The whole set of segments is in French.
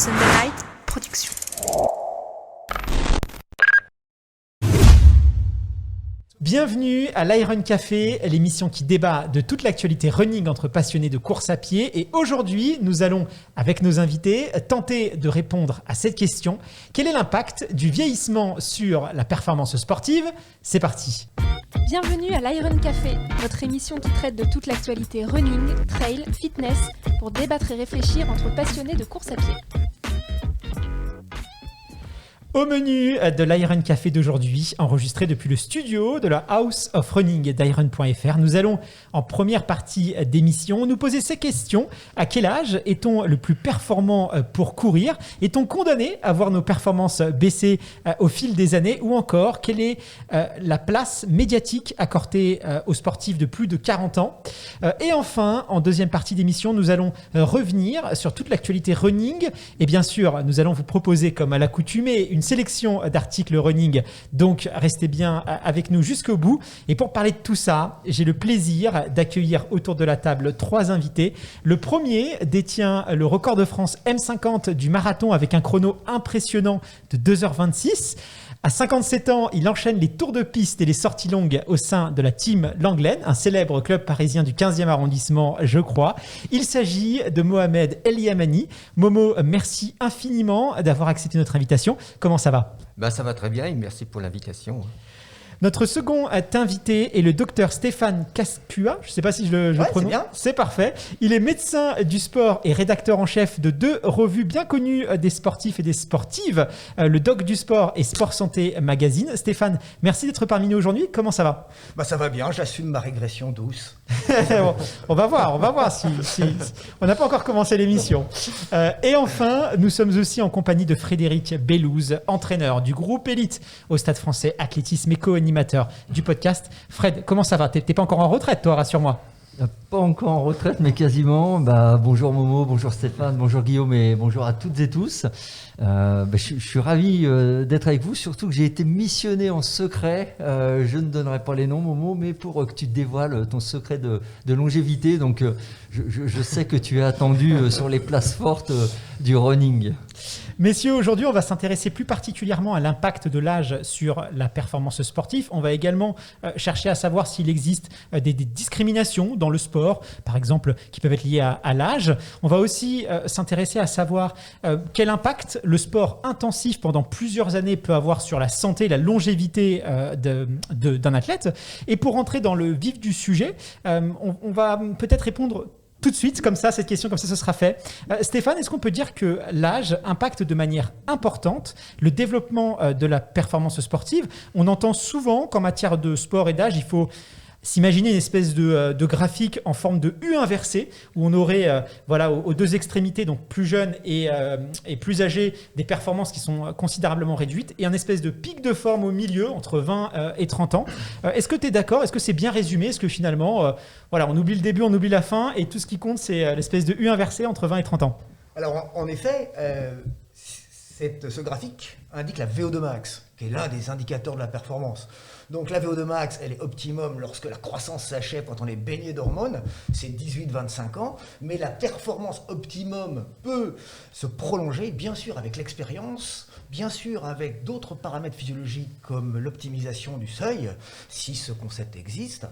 Sunday Night Production. Bienvenue à l'Iron Café, l'émission qui débat de toute l'actualité running entre passionnés de course à pied. Et aujourd'hui, nous allons, avec nos invités, tenter de répondre à cette question. Quel est l'impact du vieillissement sur la performance sportive ? C'est parti. Bienvenue à l'Iron Café, votre émission qui traite de toute l'actualité running, trail, fitness, pour débattre et réfléchir entre passionnés de course à pied. Au menu de l'Iron Café d'aujourd'hui, enregistré depuis le studio de la House of Running d'Iron.fr, nous allons, en première partie d'émission, nous poser ces questions. À quel âge est-on le plus performant pour courir ? Est-on condamné à voir nos performances baisser au fil des années ? Ou encore, quelle est la place médiatique accordée aux sportifs de plus de 40 ans ? Et enfin, en deuxième partie d'émission, nous allons revenir sur toute l'actualité running. Et bien sûr, nous allons vous proposer, comme à l'accoutumée, une sélection d'articles running, donc restez bien avec nous jusqu'au bout. Et pour parler de tout ça, j'ai le plaisir d'accueillir autour de la table 3 invités. Le premier détient le record de France M50 du marathon avec un chrono impressionnant de 2h26. À 57 ans, il enchaîne les tours de piste et les sorties longues au sein de la Team Langlaine, un célèbre club parisien du 15e arrondissement, je crois. Il s'agit de Mohamed El Yamani. Momo, merci infiniment d'avoir accepté notre invitation. Comment ça va ? Ça va très bien et merci pour l'invitation. Notre second invité est le docteur Stéphane Cascua. Je ne sais pas si je le prononce. C'est bien. C'est parfait. Il est médecin du sport et rédacteur en chef de 2 revues bien connues des sportifs et des sportives, le Doc du sport et Sport Santé Magazine. Stéphane, merci d'être parmi nous aujourd'hui. Comment ça va ? Ça va bien, j'assume ma régression douce. On va voir si on n'a pas encore commencé l'émission. Et enfin, nous sommes aussi en compagnie de Frédéric Bellouze, entraîneur du groupe Élite au Stade Français Athlétisme et co-animateur du podcast. Fred, comment ça va ? T'es pas encore en retraite, toi, rassure-moi. Pas encore en retraite, mais quasiment. Bonjour Momo, bonjour Stéphane, bonjour Guillaume et bonjour à toutes et tous. Je suis ravi d'être avec vous, surtout que j'ai été missionné en secret. Je ne donnerai pas les noms, Momo, mais pour que tu dévoiles ton secret de longévité. Donc, je sais que tu es attendu sur les places fortes du running. Messieurs, aujourd'hui, on va s'intéresser plus particulièrement à l'impact de l'âge sur la performance sportive. On va également chercher à savoir s'il existe des discriminations dans le sport, par exemple, qui peuvent être liées à l'âge. On va aussi s'intéresser à savoir quel impact le sport intensif pendant plusieurs années peut avoir sur la santé, la longévité d'un athlète. Et pour rentrer dans le vif du sujet, on va peut-être répondre tout de suite, comme ça, cette question, comme ça, ce sera fait. Stéphane, est-ce qu'on peut dire que l'âge impacte de manière importante le développement de la performance sportive ? On entend souvent qu'en matière de sport et d'âge, il faut s'imaginer une espèce de graphique en forme de U inversé, où on aurait aux 2 extrémités, donc plus jeunes et plus âgés, des performances qui sont considérablement réduites, et un espèce de pic de forme au milieu, entre 20 et 30 ans. Est-ce que tu es d'accord ? Est-ce que c'est bien résumé ? Est-ce que finalement, on oublie le début, on oublie la fin, et tout ce qui compte, c'est l'espèce de U inversé entre 20 et 30 ans ? Alors, en effet, ce graphique indique la VO2 max, qui est l'un des indicateurs de la performance. Donc la VO2 max, elle est optimum lorsque la croissance s'achève, quand on est baigné d'hormones, c'est 18-25 ans, mais la performance optimum peut se prolonger, bien sûr avec l'expérience, bien sûr avec d'autres paramètres physiologiques comme l'optimisation du seuil, si ce concept existe,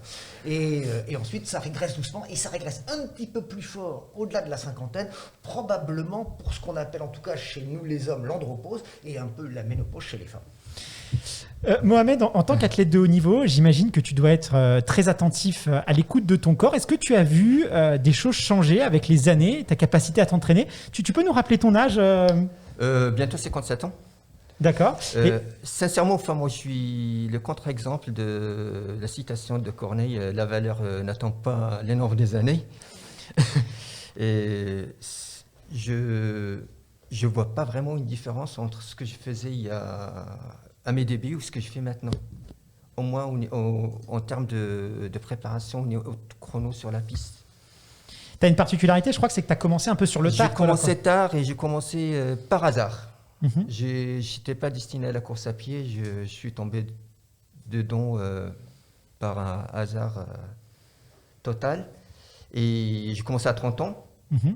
et ensuite ça régresse doucement, et ça régresse un petit peu plus fort au-delà de la cinquantaine, probablement pour ce qu'on appelle en tout cas chez nous les hommes l'andropause, et un peu la ménopause chez les femmes. Mohamed, en tant qu'athlète de haut niveau, j'imagine que tu dois être très attentif à l'écoute de ton corps. Est-ce que tu as vu des choses changer avec les années, ta capacité à t'entraîner ? Tu peux nous rappeler ton âge ? Bientôt 57 ans. D'accord. Sincèrement, moi je suis le contre-exemple de la citation de Corneille, la valeur n'attend pas les nombres des années. Et je vois pas vraiment une différence entre ce que je faisais à mes débuts ou ce que je fais maintenant. Au moins en termes de préparation au chrono sur la piste. Tu as une particularité, je crois que c'est que tu as commencé un peu sur le tard. J'ai commencé tard et j'ai commencé par hasard. Mm-hmm. Je n'étais pas destiné à la course à pied, je suis tombé dedans par un hasard total. Et j'ai commencé à 30 ans. Mm-hmm.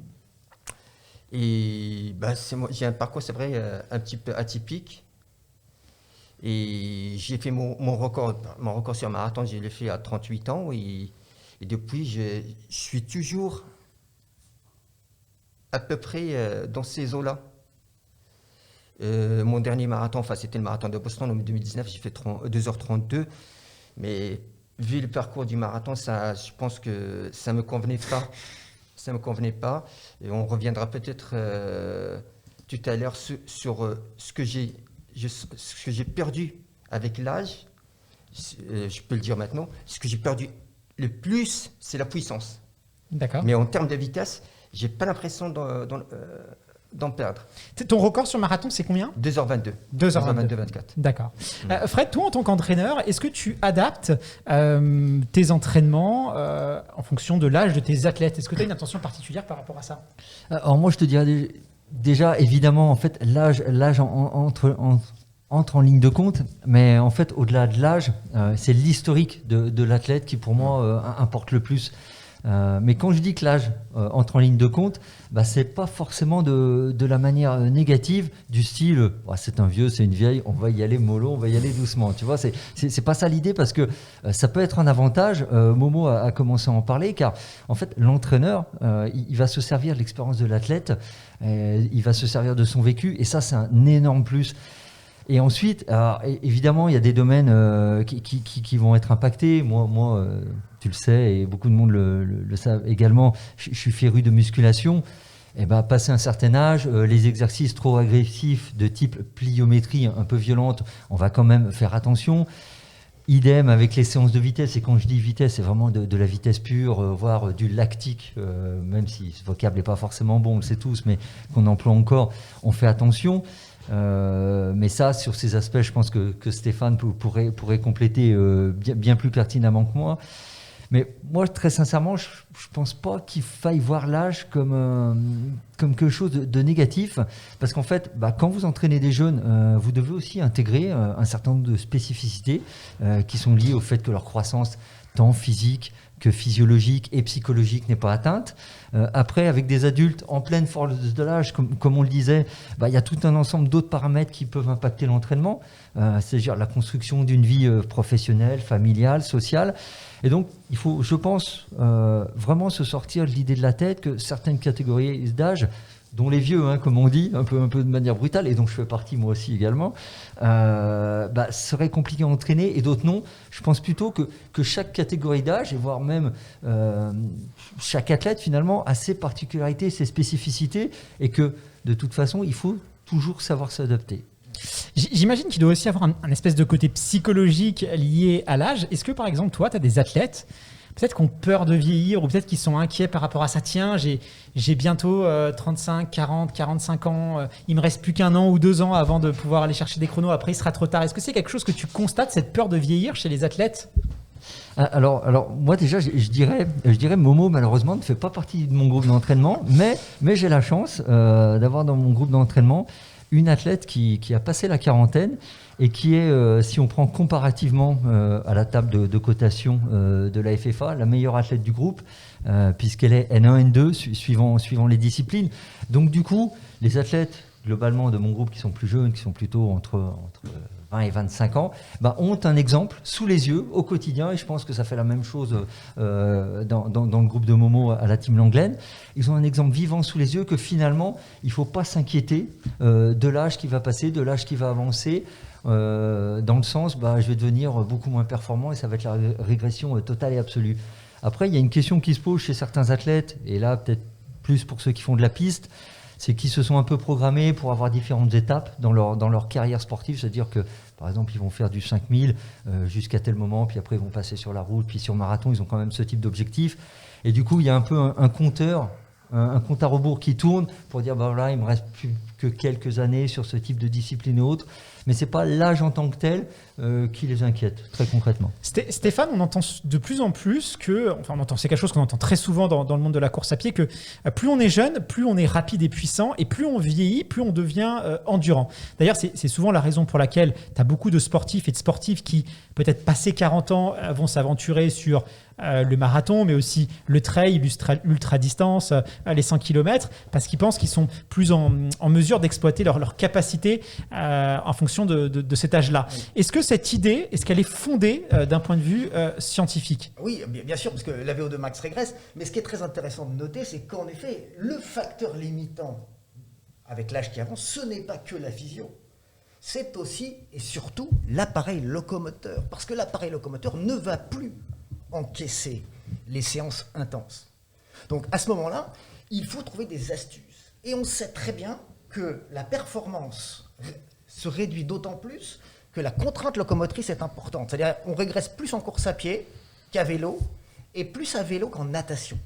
Et j'ai un parcours, c'est vrai, un petit peu atypique. Et j'ai fait mon record sur marathon, je l'ai fait à 38 ans. Et depuis, je suis toujours à peu près dans ces eaux-là. Mon dernier marathon, c'était le marathon de Boston en 2019, j'ai fait 2h32. Mais vu le parcours du marathon, je pense que ça ne me convenait pas. Ça me convenait pas. Et on reviendra peut-être tout à l'heure sur ce que j'ai perdu avec l'âge. Je peux le dire maintenant. Ce que j'ai perdu le plus, c'est la puissance. D'accord. Mais en termes de vitesse, j'ai pas l'impression d'en perdre. Ton record sur marathon, c'est combien ? 2h22. 2h22. 24. D'accord. Fred, toi, en tant qu'entraîneur, est-ce que tu adaptes tes entraînements en fonction de l'âge de tes athlètes ? Est-ce que tu as une attention particulière par rapport à ça ? Alors moi, je te dirais déjà, évidemment, en fait, l'âge entre en ligne de compte, mais en fait, au-delà de l'âge, c'est l'historique de l'athlète qui, pour moi, importe le plus. Mais quand je dis que l'âge entre en ligne de compte, c'est pas forcément de la manière négative, du style c'est un vieux, c'est une vieille, on va y aller mollo, on va y aller doucement. Tu vois, c'est pas ça l'idée, parce que ça peut être un avantage. Momo a commencé à en parler, car en fait l'entraîneur il va se servir de l'expérience de l'athlète, il va se servir de son vécu, et ça c'est un énorme plus. Et ensuite, évidemment, il y a des domaines qui vont être impactés. Moi, tu le sais, et beaucoup de monde le savent également, je suis féru de musculation. Et passé un certain âge, les exercices trop agressifs de type pliométrie un peu violente, on va quand même faire attention. Idem avec les séances de vitesse, et quand je dis vitesse, c'est vraiment de la vitesse pure, voire du lactique, même si ce vocable n'est pas forcément bon, on le sait tous, mais qu'on emploie encore, on fait attention. Mais ça, sur ces aspects, je pense que Stéphane pourrait compléter bien plus pertinemment que moi. Mais moi, très sincèrement, je ne pense pas qu'il faille voir l'âge comme quelque chose de négatif, parce qu'en fait, quand vous entraînez des jeunes, vous devez aussi intégrer un certain nombre de spécificités qui sont liées au fait que leur croissance, tant physique que physiologique et psychologique, n'est pas atteinte. Après, avec des adultes en pleine force de l'âge, comme on le disait, il y a tout un ensemble d'autres paramètres qui peuvent impacter l'entraînement, c'est-à-dire la construction d'une vie professionnelle, familiale, sociale. Et donc, il faut, je pense, vraiment se sortir de l'idée de la tête que certaines catégories d'âge, dont les vieux, comme on dit, un peu de manière brutale, et dont je fais partie moi aussi également, seraient compliquées à entraîner, et d'autres non. Je pense plutôt que chaque catégorie d'âge, et voire même chaque athlète finalement, a ses particularités, ses spécificités, et que de toute façon, il faut toujours savoir s'adapter. J'imagine qu'il doit aussi avoir un espèce de côté psychologique lié à l'âge. Est-ce que par exemple, toi, tu as des athlètes peut-être qui ont peur de vieillir, ou peut-être qui sont inquiets par rapport à ça? Tiens, j'ai bientôt 35, 40, 45 ans, il me reste plus qu'un an ou 2 ans avant de pouvoir aller chercher des chronos, après il sera trop tard. Est-ce que c'est quelque chose que tu constates, cette peur de vieillir chez les athlètes? Alors moi déjà, je dirais Momo malheureusement ne fait pas partie de mon groupe d'entraînement, mais j'ai la chance d'avoir dans mon groupe d'entraînement une athlète qui a passé la quarantaine et qui est, si on prend comparativement à la table de cotation de la FFA, la meilleure athlète du groupe, puisqu'elle est N1, N2, suivant les disciplines. Donc du coup, les athlètes globalement de mon groupe qui sont plus jeunes, qui sont plutôt entre 20 et 25 ans, ont un exemple sous les yeux au quotidien, et je pense que ça fait la même chose dans le groupe de Momo à la Team Langlaine. Ils ont un exemple vivant sous les yeux que finalement, il ne faut pas s'inquiéter de l'âge qui va passer, de l'âge qui va avancer, dans le sens, je vais devenir beaucoup moins performant et ça va être la régression totale et absolue. Après, il y a une question qui se pose chez certains athlètes, et là peut-être plus pour ceux qui font de la piste, c'est qu'ils se sont un peu programmés pour avoir différentes étapes dans leur carrière sportive, c'est-à-dire que, par exemple, ils vont faire du 5000 jusqu'à tel moment, puis après ils vont passer sur la route, puis sur marathon, ils ont quand même ce type d'objectif. Et du coup, il y a un peu un compteur, un compte à rebours qui tourne pour dire, voilà, il me reste plus que quelques années sur ce type de discipline et autres. Mais ce n'est pas l'âge en tant que tel qui les inquiète, très concrètement. Stéphane, on entend de plus en plus c'est quelque chose qu'on entend très souvent dans le monde de la course à pied, que plus on est jeune, plus on est rapide et puissant, et plus on vieillit, plus on devient endurant. D'ailleurs, c'est souvent la raison pour laquelle tu as beaucoup de sportifs et de sportives qui, peut-être passé 40 ans, vont s'aventurer sur le marathon, mais aussi le trail, l'ultra-distance, les 100 km, parce qu'ils pensent qu'ils sont plus en mesure d'exploiter leur capacité en fonction de cet âge-là. Oui. Est-ce que cette idée, est-ce qu'elle est fondée d'un point de vue scientifique ? Oui, bien sûr, parce que la VO2 max régresse. Mais ce qui est très intéressant de noter, c'est qu'en effet, le facteur limitant avec l'âge qui avance, ce n'est pas que la physio. C'est aussi et surtout l'appareil locomoteur. Parce que l'appareil locomoteur ne va plus encaisser les séances intenses. Donc à ce moment-là, il faut trouver des astuces. Et on sait très bien que la performance se réduit d'autant plus que la contrainte locomotrice est importante. C'est-à-dire qu'on régresse plus en course à pied qu'à vélo, et plus à vélo qu'en natation.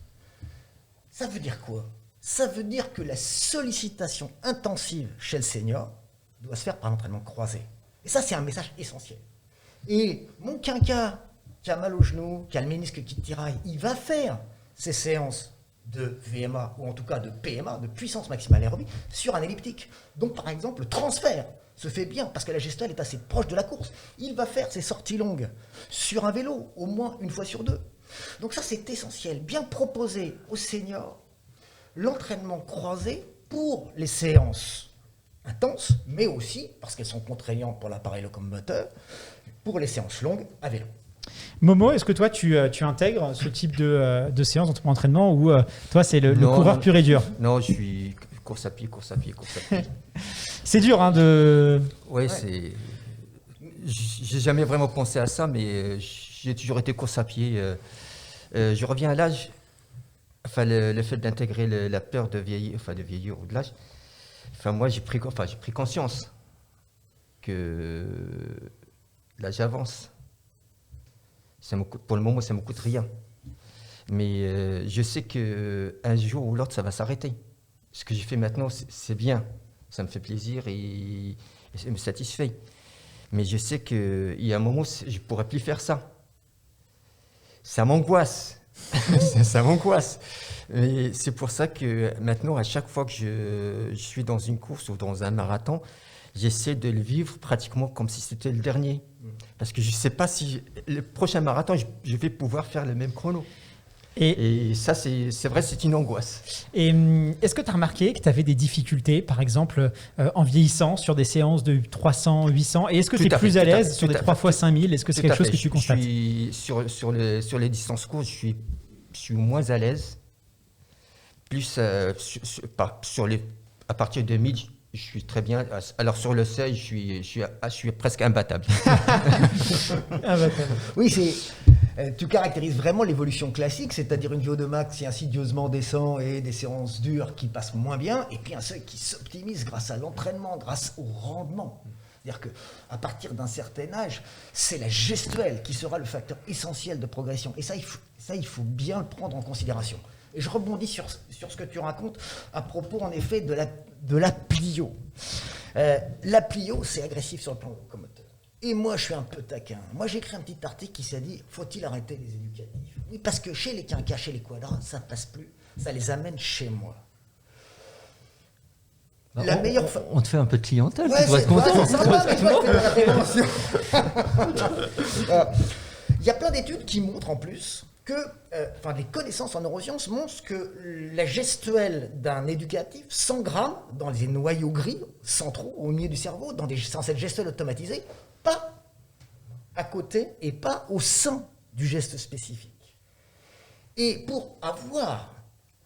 Ça veut dire quoi ? Ça veut dire que la sollicitation intensive chez le senior doit se faire par l'entraînement croisé. Et ça, c'est un message essentiel. Et mon quinca qui a mal au genou, qui a le ménisque qui tiraille, il va faire ses séances de VMA, ou en tout cas de PMA, de puissance maximale aérobie, sur un elliptique. Donc, par exemple, le transfert se fait bien parce que la gestuelle est assez proche de la course. Il va faire ses sorties longues sur un vélo, au moins une fois sur 2. Donc ça, c'est essentiel. Bien proposer aux seniors l'entraînement croisé pour les séances intenses, mais aussi, parce qu'elles sont contraignantes pour l'appareil locomoteur, pour les séances longues à vélo. Momo, est-ce que toi, tu intègres ce type de séance dans ton entraînement ou toi, c'est le coureur pur et dur ? Non, je suis course à pied. C'est dur de... Ouais, c'est... J'ai jamais vraiment pensé à ça, mais j'ai toujours été course à pied. Je reviens à l'âge, enfin le fait d'intégrer la peur de vieillir ou de l'âge. Enfin moi j'ai pris conscience que l'âge avance. Pour le moment ça me coûte rien, mais je sais que un jour ou l'autre ça va s'arrêter. Ce que j'ai fait maintenant c'est bien, ça me fait plaisir et ça me satisfait. Mais je sais qu'il y a un moment je ne pourrai plus faire ça. Ça m'angoisse. ça m'angoisse. Mais c'est pour ça que maintenant, à chaque fois que je suis dans une course ou dans un marathon, j'essaie de le vivre pratiquement comme si c'était le dernier. Parce que je ne sais pas si le prochain marathon, je vais pouvoir faire le même chrono. Et ça, c'est vrai, c'est une angoisse. Et est-ce que tu as remarqué que tu avais des difficultés, par exemple, en vieillissant sur des séances de 300, 800 ? Et est-ce que tu es plus à l'aise sur des 3 x 5000 ? Est-ce que c'est quelque chose que tu constates ? Sur les distances courtes, je suis moins à l'aise. Plus à partir de 1000, je suis très bien. Alors sur le seuil, je suis presque imbattable. Oui, tu caractérises vraiment l'évolution classique, c'est-à-dire une VO2 max qui insidieusement descend et des séances dures qui passent moins bien, et puis un seuil qui s'optimise grâce à l'entraînement, grâce au rendement. C'est-à-dire qu'à partir d'un certain âge, c'est la gestuelle qui sera le facteur essentiel de progression. Et ça, il faut bien le prendre en considération. Et je rebondis sur ce que tu racontes à propos, en effet, de la plio. La plio, c'est agressif sur le plan locomoteur. Et moi, je suis un peu taquin. Moi, j'ai écrit un petit article qui s'est dit, faut-il arrêter les éducatifs ? Oui, parce que chez les quinquas, chez les quadras, ça ne passe plus. Ça les amène chez moi. On te fait un peu de clientèle, ouais, tu dois être content. C'est sympa, mais toi, tu fais la prévention. Il y a plein d'études qui montrent en plus que, les connaissances en neurosciences montrent que la gestuelle d'un éducatif s'engramme dans les noyaux gris centraux au milieu du cerveau, dans cette gestuelle automatisée, pas à côté et pas au sein du geste spécifique. Et pour avoir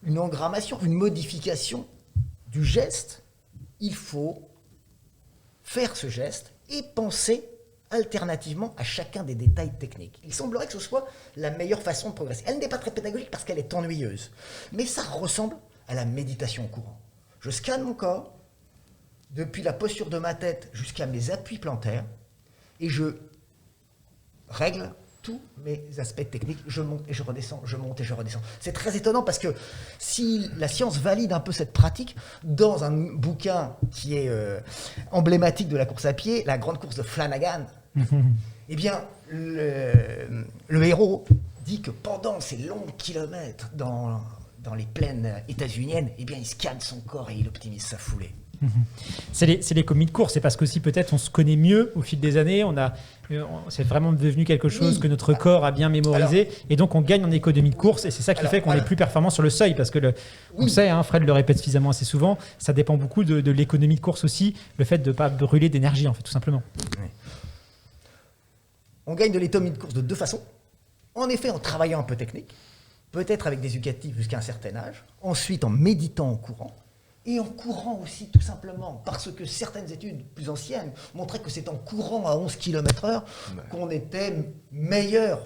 une engrammation, une modification du geste, il faut faire ce geste et penser alternativement à chacun des détails techniques. Il semblerait que ce soit la meilleure façon de progresser. Elle n'est pas très pédagogique parce qu'elle est ennuyeuse, mais ça ressemble à la méditation au courant. Je scanne mon corps, depuis la posture de ma tête jusqu'à mes appuis plantaires, et je règle tous mes aspects techniques. Je monte et je redescends, je monte et je redescends. C'est très étonnant parce que si la science valide un peu cette pratique, dans un bouquin qui est emblématique de la course à pied, la grande course de Flanagan, eh bien, le héros dit que pendant ces longs kilomètres dans les plaines états-uniennes, eh bien, il scanne son corps et il optimise sa foulée. C'est les commis de course, c'est parce qu'aussi peut-être on se connaît mieux au fil des années, c'est vraiment devenu quelque chose que notre corps a bien mémorisé, et donc on gagne en économie de course, et c'est ça qui fait qu'on est plus performant sur le seuil, parce que on sait, hein, Fred le répète suffisamment assez souvent, ça dépend beaucoup de l'économie de course aussi, le fait de ne pas brûler d'énergie en fait, tout simplement. Oui. On gagne de l'économie de course de deux façons. En effet, en travaillant un peu technique, peut-être avec des éducatifs jusqu'à un certain âge, ensuite en méditant en courant, et en courant aussi tout simplement, parce que certaines études plus anciennes montraient que c'est en courant à 11 km/h qu'on était meilleur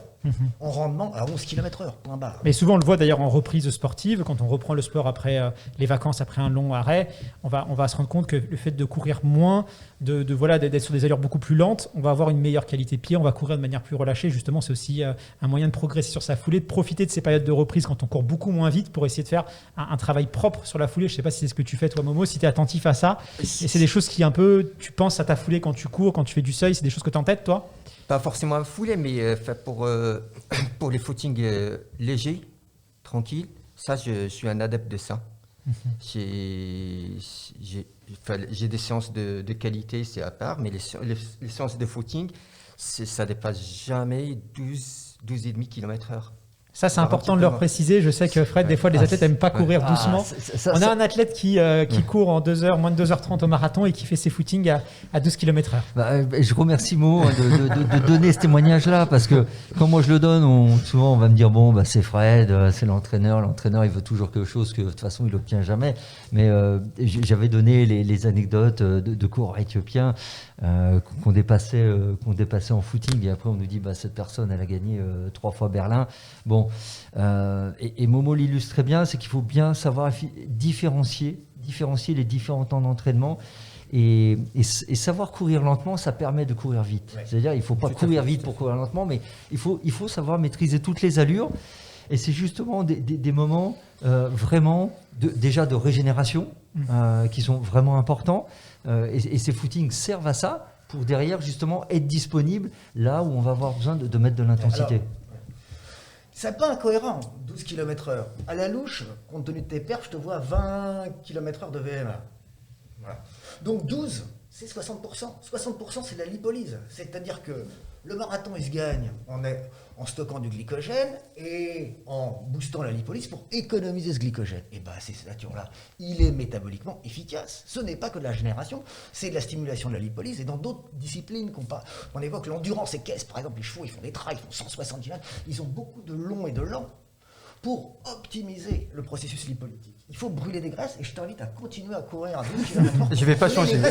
en rendement à 11 km/h, point barre. Mais souvent on le voit d'ailleurs en reprise sportive, quand on reprend le sport après les vacances, après un long arrêt, on va se rendre compte que le fait de courir moins, d'être sur des allures beaucoup plus lentes, on va avoir une meilleure qualité de pied, on va courir de manière plus relâchée. Justement, c'est aussi un moyen de progresser sur sa foulée, de profiter de ces périodes de reprise quand on court beaucoup moins vite pour essayer de faire un travail propre sur la foulée. Je ne sais pas si c'est ce que tu fais toi, Momo, si tu es attentif à ça. Et c'est des choses qui un peu, tu penses à ta foulée quand tu cours, quand tu fais du seuil, c'est des choses que tu as en tête toi? Pas forcément à foulée, mais pour les footings légers, tranquilles, ça, je suis un adepte de ça. J'ai des séances de qualité, c'est à part, mais les séances de footing, ça dépasse jamais 12,5 km/h. Ça, c'est important de leur préciser. Je sais que Fred, des fois, les athlètes n'aiment pas courir doucement. On a un athlète qui court en 2 heures, moins de 2h30 au marathon et qui fait ses footings à 12 km/h. Je remercie Mo de donner ce témoignage-là, parce que quand moi je le donne, souvent on va me dire bon, c'est Fred, c'est l'entraîneur. L'entraîneur, il veut toujours quelque chose que de toute façon il n'obtient jamais. Mais j'avais donné les anecdotes de coureurs éthiopiens qu'on dépassait en footing, et après on nous dit cette personne, elle a gagné 3 fois Berlin. Bon. Et Momo l'illustre très bien, c'est qu'il faut bien savoir différencier les différents temps d'entraînement, et savoir courir lentement, ça permet de courir vite. Ouais. C'est-à-dire, il ne faut pas courir vite pour courir lentement, mais il faut savoir maîtriser toutes les allures, et c'est justement des moments vraiment déjà de régénération qui sont vraiment importants, et ces footings servent à ça, pour derrière justement être disponible là où on va avoir besoin de mettre de l'intensité. C'est pas incohérent, 12 km/h. À la louche, compte tenu de tes perfs, je te vois à 20 km/h de VMA. Voilà. Donc 12, c'est 60%. 60%, c'est de la lipolyse. C'est-à-dire que le marathon, il se gagne en stockant du glycogène et en boostant la lipolyse pour économiser ce glycogène. Et cette nature-là, il est métaboliquement efficace. Ce n'est pas que de la génération, c'est de la stimulation de la lipolyse. Et dans d'autres disciplines on évoque l'endurance équestre, par exemple, les chevaux, ils font des trails, ils font 160 km, ils ont beaucoup de long et de lent pour optimiser le processus lipolytique. Il faut brûler des graisses, et je t'invite à continuer à courir à 12 km/h. Je ne vais pas changer.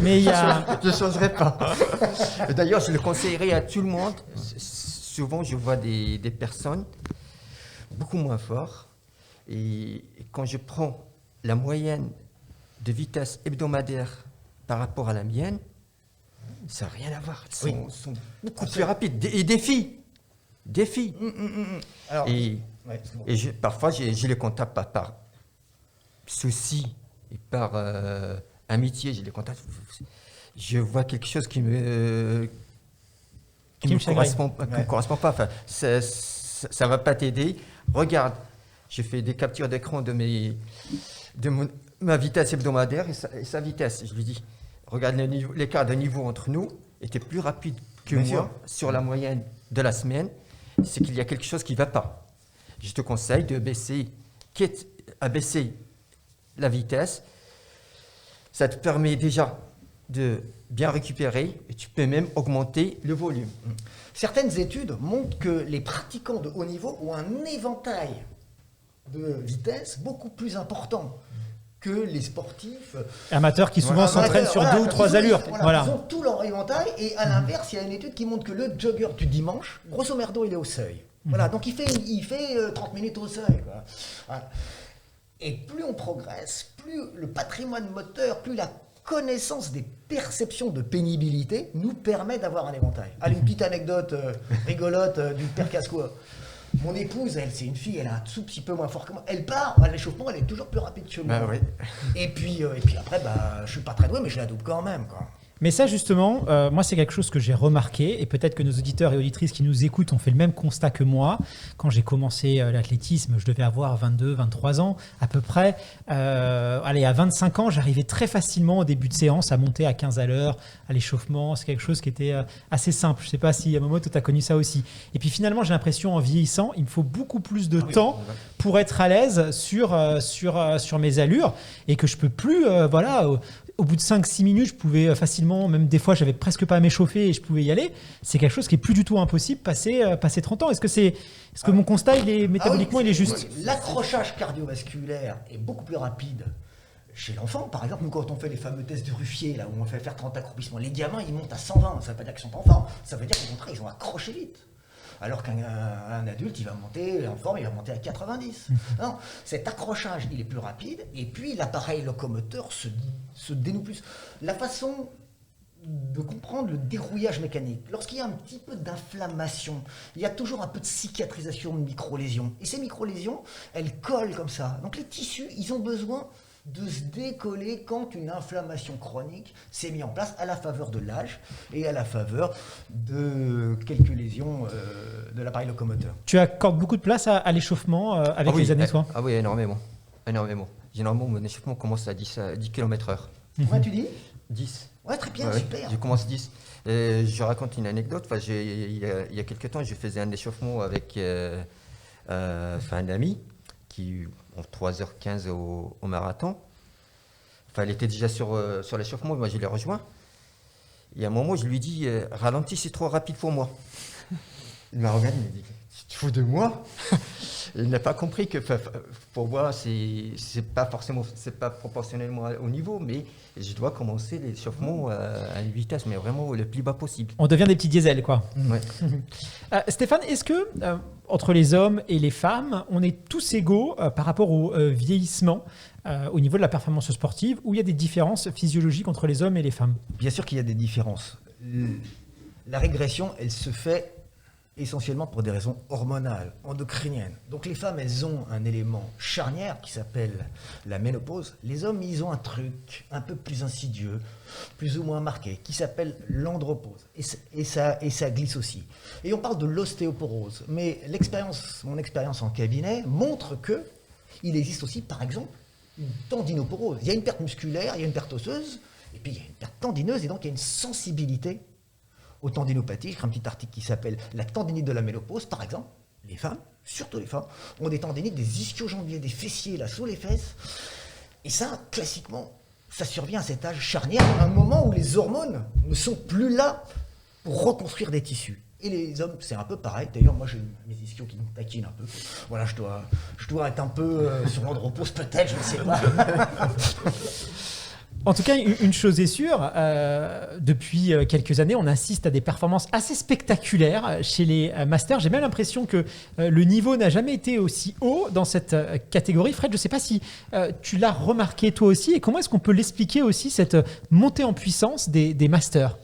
Mais il y a... Je ne changerai pas. D'ailleurs, je le conseillerais à tout le monde. Souvent, je vois des personnes beaucoup moins fortes. Et quand je prends la moyenne de vitesse hebdomadaire par rapport à la mienne, ça n'a rien à voir. Elles sont beaucoup plus rapides. Et des filles. Alors, parfois, je les contacte pas par souci et par amitié. Je les contacte. Je vois quelque chose qui me correspond pas. Enfin, ça va pas t'aider. Regarde, je fais des captures d'écran de ma vitesse hebdomadaire et sa vitesse. Je lui dis, regarde l'écart de niveau entre nous était plus rapide que moi sur la moyenne de la semaine. C'est qu'il y a quelque chose qui ne va pas. Je te conseille de baisser la vitesse. Ça te permet déjà de bien récupérer, et tu peux même augmenter le volume. Certaines études montrent que les pratiquants de haut niveau ont un éventail de vitesse beaucoup plus important que les sportifs amateurs qui souvent s'entraînent sur 2 ou 3 allures. Ils ont tout leur éventail, et à l'inverse, il y a une étude qui montre que le jogger du dimanche, grosso merdo, il est au seuil. Voilà, donc il fait 30 minutes au seuil. Voilà. Et plus on progresse, plus le patrimoine moteur, plus la connaissance des perceptions de pénibilité nous permet d'avoir un éventail. Allez, une petite anecdote rigolote du père Cascois. Mon épouse, elle, c'est une fille, elle a un tout petit peu moins fort que moi. Elle part à l'échauffement, elle est toujours plus rapide que moi. Oui. Et puis après, je suis pas très doué, mais je la double quand même, quoi. Mais ça, justement, moi, c'est quelque chose que j'ai remarqué, et peut-être que nos auditeurs et auditrices qui nous écoutent ont fait le même constat que moi. Quand j'ai commencé l'athlétisme, je devais avoir 22, 23 ans à peu près. À 25 ans, j'arrivais très facilement au début de séance à monter à 15 à l'heure, à l'échauffement. C'est quelque chose qui était assez simple. Je ne sais pas si, Momo, tu as connu ça aussi. Et puis finalement, j'ai l'impression, en vieillissant, il me faut beaucoup plus de temps pour être à l'aise sur mes allures, et que je ne peux plus, au bout de 5-6 minutes, je pouvais facilement, même des fois, j'avais presque pas à m'échauffer et je pouvais y aller. C'est quelque chose qui est plus du tout impossible passer 30 ans. Est-ce que mon constat, métaboliquement, il est juste? L'accrochage cardiovasculaire est beaucoup plus rapide chez l'enfant. Par exemple, nous, quand on fait les fameux tests de Ruffier, là où on fait faire 30 accroupissements, les gamins, ils montent à 120. Ça ne veut pas dire qu'ils sont pas en forme. Ça veut dire qu'au contraire, ils ont accroché vite. Alors qu'un adulte, il va monter en forme, il va monter à 90. Non, cet accrochage, il est plus rapide, et puis l'appareil locomoteur se dénoue plus. La façon de comprendre le dérouillage mécanique, lorsqu'il y a un petit peu d'inflammation, il y a toujours un peu de cicatrisation de micro-lésions. Et ces micro-lésions, elles collent comme ça. Donc les tissus, ils ont besoin de se décoller quand une inflammation chronique s'est mise en place à la faveur de l'âge et à la faveur de quelques lésions de l'appareil locomoteur. Tu accordes beaucoup de place à l'échauffement avec les années, toi? Ah oui, énormément. Généralement, mon échauffement commence à 10 km/h. Ouais, tu dis 10. Ouais, très bien, Ouais, super. je commence 10. Je raconte une anecdote. Il y a quelques temps, je faisais un échauffement avec un ami qui, en 3h15 au marathon. Elle était déjà sur l'échauffement, moi je l'ai rejoint. Et à un moment, je lui dis ralentis, c'est trop rapide pour moi. Il m'a regardé, il m'a dit tu te fous de moi? Il n'a pas compris que pour moi, c'est pas proportionnellement au niveau, mais je dois commencer l'échauffement à une vitesse, mais vraiment le plus bas possible. On devient des petits diesels, quoi. Ouais. Stéphane, est-ce que entre les hommes et les femmes, on est tous égaux par rapport au vieillissement au niveau de la performance sportive, ou il y a des différences physiologiques entre les hommes et les femmes? Bien sûr qu'il y a des différences. La régression, elle se fait essentiellement pour des raisons hormonales, endocriniennes. Donc les femmes, elles ont un élément charnière qui s'appelle la ménopause. Les hommes, ils ont un truc un peu plus insidieux, plus ou moins marqué, qui s'appelle l'andropause. Et ça glisse aussi. Et on parle de l'ostéoporose. Mais mon expérience en cabinet montre que il existe aussi, par exemple, une tendinoporose. Il y a une perte musculaire, il y a une perte osseuse, et puis il y a une perte tendineuse, et donc il y a une sensibilité aux tendinopathies. J'ai un petit article qui s'appelle « La tendinite de la ménopause ». Par exemple, les femmes, surtout les femmes, ont des tendinites des ischio-jambiers, des fessiers là sous les fesses. Et ça, classiquement, ça survient à cet âge charnière, à un moment où les hormones ne sont plus là pour reconstruire des tissus. Et les hommes, c'est un peu pareil. D'ailleurs, moi, j'ai mes ischios qui me taquinent un peu. Voilà, je dois être un peu sur l'andropause, peut-être, je ne sais pas. En tout cas, une chose est sûre, depuis quelques années, on assiste à des performances assez spectaculaires chez les masters. J'ai même l'impression que le niveau n'a jamais été aussi haut dans cette catégorie. Fred, je ne sais pas si tu l'as remarqué toi aussi, et comment est-ce qu'on peut l'expliquer aussi, cette montée en puissance des masters?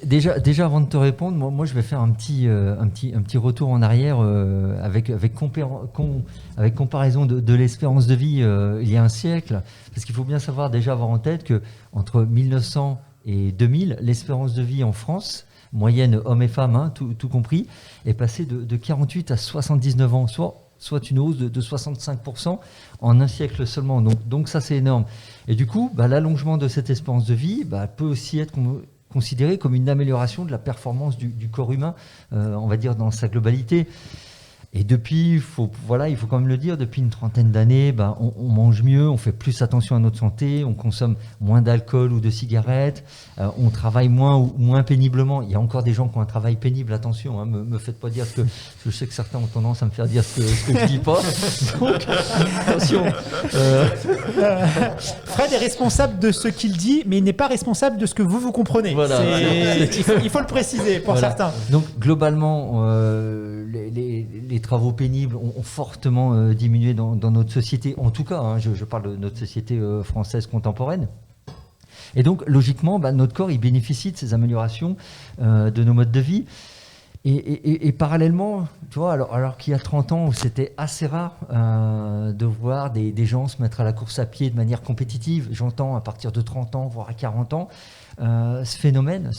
Déjà, avant de te répondre, moi je vais faire un petit retour en arrière avec comparaison de l'espérance de vie il y a un siècle, parce qu'il faut bien savoir, déjà avoir en tête que entre 1900 et 2000, l'espérance de vie en France, moyenne hommes et femmes, tout compris, est passée de 48 à 79 ans, soit une hausse de 65% en un siècle seulement. Donc ça, c'est énorme. Et du coup, l'allongement de cette espérance de vie peut aussi être considéré comme une amélioration de la performance du corps humain, on va dire dans sa globalité. Et depuis, il faut quand même le dire, depuis une trentaine d'années, on mange mieux, on fait plus attention à notre santé, on consomme moins d'alcool ou de cigarettes, on travaille moins ou moins péniblement. Il y a encore des gens qui ont un travail pénible, attention, me faites pas dire ce que je sais que certains ont tendance à me faire dire ce que je dis pas. Donc, attention. Fred est responsable de ce qu'il dit, mais il n'est pas responsable de ce que vous comprenez. Voilà. Il faut le préciser pour certains. Donc, globalement, les travaux pénibles ont fortement diminué dans notre société, en tout cas, je parle de notre société française contemporaine. Et donc, logiquement, notre corps il bénéficie de ces améliorations de nos modes de vie. Et parallèlement, tu vois, alors qu'il y a 30 ans, c'était assez rare de voir des gens se mettre à la course à pied de manière compétitive. J'entends à partir de 30 ans, voire à 40 ans. Ce phénomène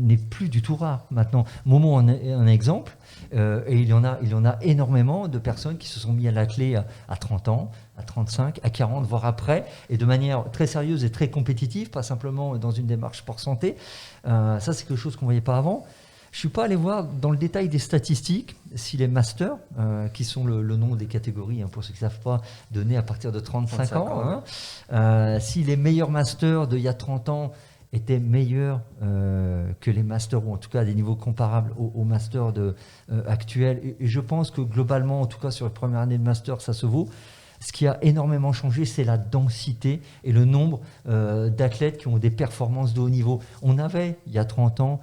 n'est plus du tout rare maintenant. Momo en est un exemple, et il y en a énormément de personnes qui se sont mis à l'athlé à 30 ans, à 35, à 40, voire après, et de manière très sérieuse et très compétitive, pas simplement dans une démarche sport santé. Ça, c'est quelque chose qu'on ne voyait pas avant. Je ne suis pas allé voir dans le détail des statistiques si les masters, qui sont le nom des catégories, pour ceux qui ne savent pas, donnés à partir de 35 ans, si les meilleurs masters d'il y a 30 ans étaient meilleurs que les masters, ou en tout cas à des niveaux comparables aux masters actuels. Et je pense que globalement, en tout cas sur la première année de master, ça se vaut. Ce qui a énormément changé, c'est la densité et le nombre d'athlètes qui ont des performances de haut niveau. On avait, il y a 30 ans,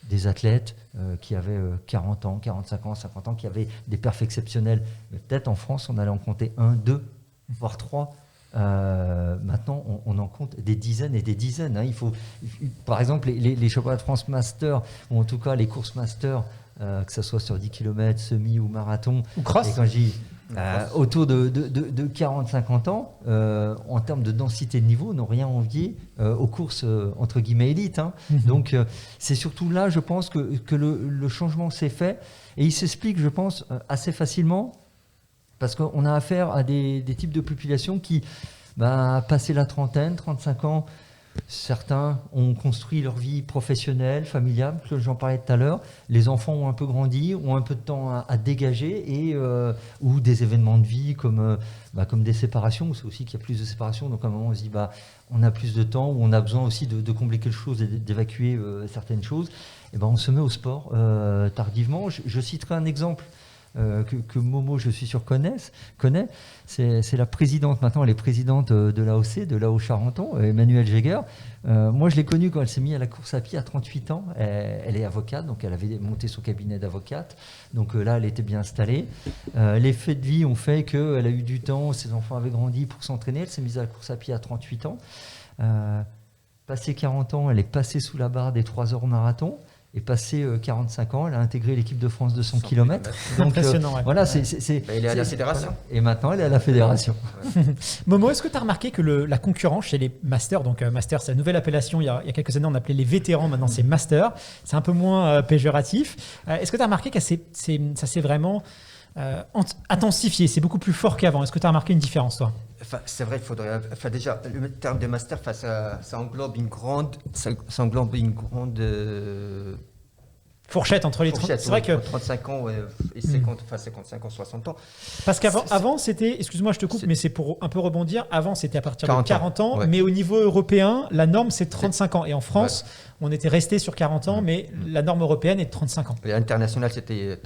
des athlètes qui avaient 40 ans, 45 ans, 50 ans, qui avaient des perfs exceptionnels. Mais peut-être en France, on allait en compter 1, 2, voire 3. Maintenant, on en compte des dizaines et des dizaines. Il faut, par exemple, les championnats de France Master, ou en tout cas les courses Master, que ce soit sur 10 km, semi ou marathon. Ou cross. Et quand je dis autour de 40-50 ans, en termes de densité de niveau, n'ont rien envié aux courses entre guillemets élites. Donc, c'est surtout là, je pense, que le changement s'est fait. Et il s'explique, je pense, assez facilement. Parce qu'on a affaire à des types de populations qui, passé la trentaine, 35 ans, certains ont construit leur vie professionnelle, familiale, que j'en parlais tout à l'heure. Les enfants ont un peu grandi, ont un peu de temps à dégager, ou des événements de vie comme des séparations. C'est aussi qu'il y a plus de séparations. Donc à un moment, on se dit, on a plus de temps, ou on a besoin aussi de combler quelque chose et d'évacuer certaines choses. Et on se met au sport tardivement. Je citerai un exemple que Momo, je suis sûr, connaît. C'est la présidente, maintenant elle est présidente de l'AOC, de l'AO-Charenton, Emmanuelle Jäger. Moi je l'ai connue quand elle s'est mise à la course à pied à 38 ans. Elle est avocate, donc elle avait monté son cabinet d'avocate. Donc là elle était bien installée. Les faits de vie ont fait qu'elle a eu du temps, ses enfants avaient grandi pour s'entraîner. Elle s'est mise à la course à pied à 38 ans. Passé 40 ans, elle est passée sous la barre des 3 heures au marathon. Et passé 45 ans, elle a intégré l'équipe de France de 100 km. Donc, impressionnant. Voilà, elle est à la fédération. Et maintenant, elle est à la fédération. Momo, est-ce que tu as remarqué que la concurrence chez les masters, donc master, c'est la nouvelle appellation, il y a quelques années, on appelait les vétérans, maintenant c'est master, c'est un peu moins péjoratif. Est-ce que tu as remarqué que ça s'est vraiment intensifié, c'est beaucoup plus fort qu'avant? Est-ce que tu as remarqué une différence, toi? C'est vrai, il faudrait. Déjà, le terme de master, ça englobe une grande. Fourchette entre les 30. C'est vrai que 35 ans et 55 ans, 60 ans. Parce qu'avant c'était, excuse-moi, je te coupe, mais c'est pour un peu rebondir. Avant, c'était à partir de 40 ans, ouais. Mais au niveau européen, la norme c'est 35 ans. Et en France, on était resté sur 40 ans, mais la norme européenne est de 35 ans. Et international, c'était.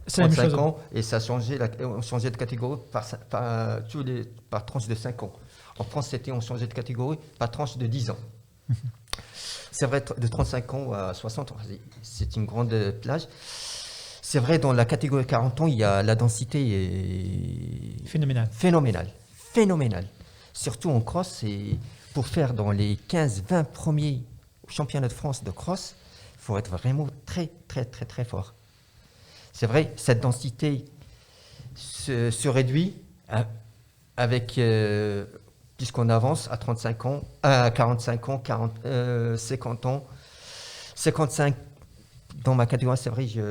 C'est la même 35 chose. ans et ça a changé, on changeait de catégorie par tranche de 5 ans. En France, on changeait de catégorie par tranche de 10 ans. C'est vrai, de 35 ans à 60 ans, c'est une grande plage. C'est vrai, dans la catégorie 40 ans, la densité est phénoménale. Surtout en cross, pour faire dans les 15-20 premiers championnats de France de cross, il faut être vraiment très, très, très, très fort. C'est vrai, cette densité se réduit avec, puisqu'on avance à 35 ans, à 45 ans, 50 ans, 55. Dans ma catégorie, c'est vrai, il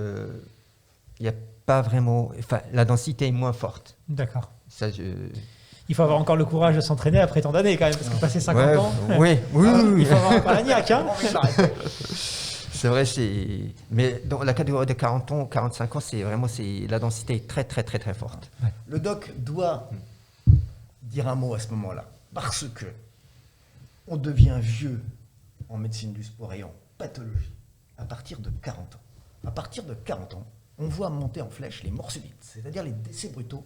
n'y a pas vraiment. Enfin, la densité est moins forte. D'accord. Ça, Il faut avoir encore le courage de s'entraîner après tant d'années, quand même, parce que passer 50 ans. Oui. Il faut avoir encore la niaque, hein. C'est vrai, mais dans la catégorie de 40 ans, 45 ans, la densité est très, très, très, très forte. Ouais. Le doc doit dire un mot à ce moment-là, parce que on devient vieux en médecine du sport et en pathologie à partir de 40 ans. À partir de 40 ans, on voit monter en flèche les morts subites, c'est-à-dire les décès brutaux